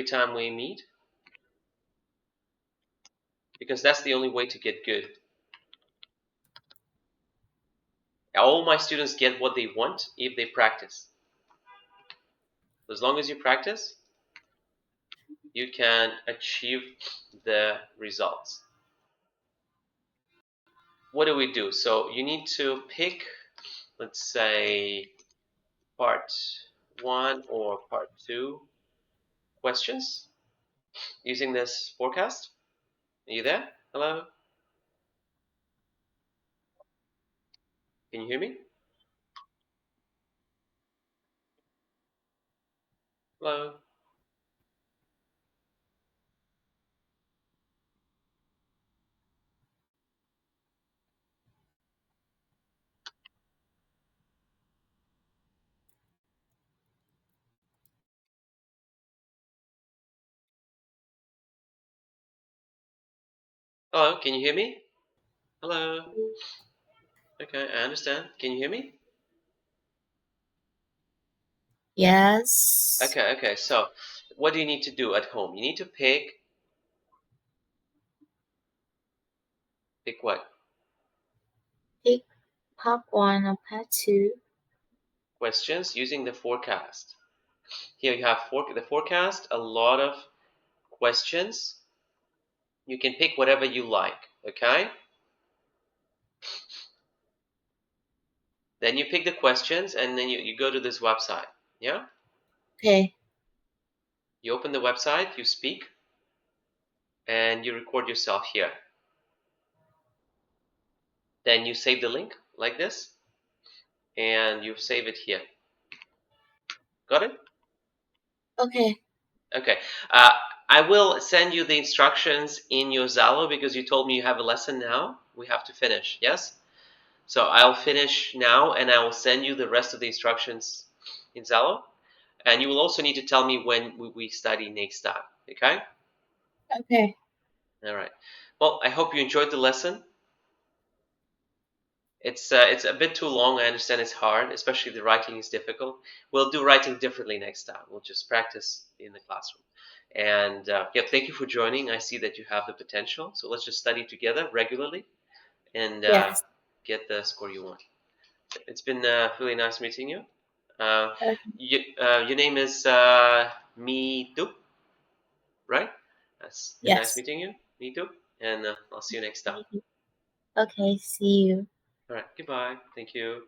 time we meet, because that's the only way to get good. All my students get what they want if they practice. As long as you practice, you can achieve the results. What do we do? So you need to pick, let's say, part 1 or part 2 questions using this forecast. Are you there? Hello? Can you hear me? Hello? Hello? Can you hear me? Hello? Okay, I understand. Can you hear me?
Yes.
Okay. So what do you need to do at home? You need to pick what?
Pick part one or part two.
Questions using the forecast. Here you have the forecast, a lot of questions. You can pick whatever you like, okay? Then you pick the questions and then you go to this website, yeah?
Okay.
You open the website, you speak, and you record yourself here. Then you save the link like this, and you save it here. Got it?
Okay.
Okay. Uh, I will send you the instructions in your Zalo because you told me you have a lesson now. We have to finish, yes? So I'll finish now and I will send you the rest of the instructions in Zalo. And you will also need to tell me when we study next time, okay?
Okay.
All right. Well, I hope you enjoyed the lesson. It's a bit too long. I understand it's hard, especially the writing is difficult. We'll do writing differently next time. We'll just practice in the classroom. And yeah, thank you for joining. I see that you have the potential. So let's just study together regularly and
Yes.
get the score you want. It's been really nice meeting you.
Okay.
Your name is Me Duc, right? That's been nice
Yes.
meeting you, Me Duc, and I'll see you next time.
Okay. See you.
All right, goodbye. Thank you.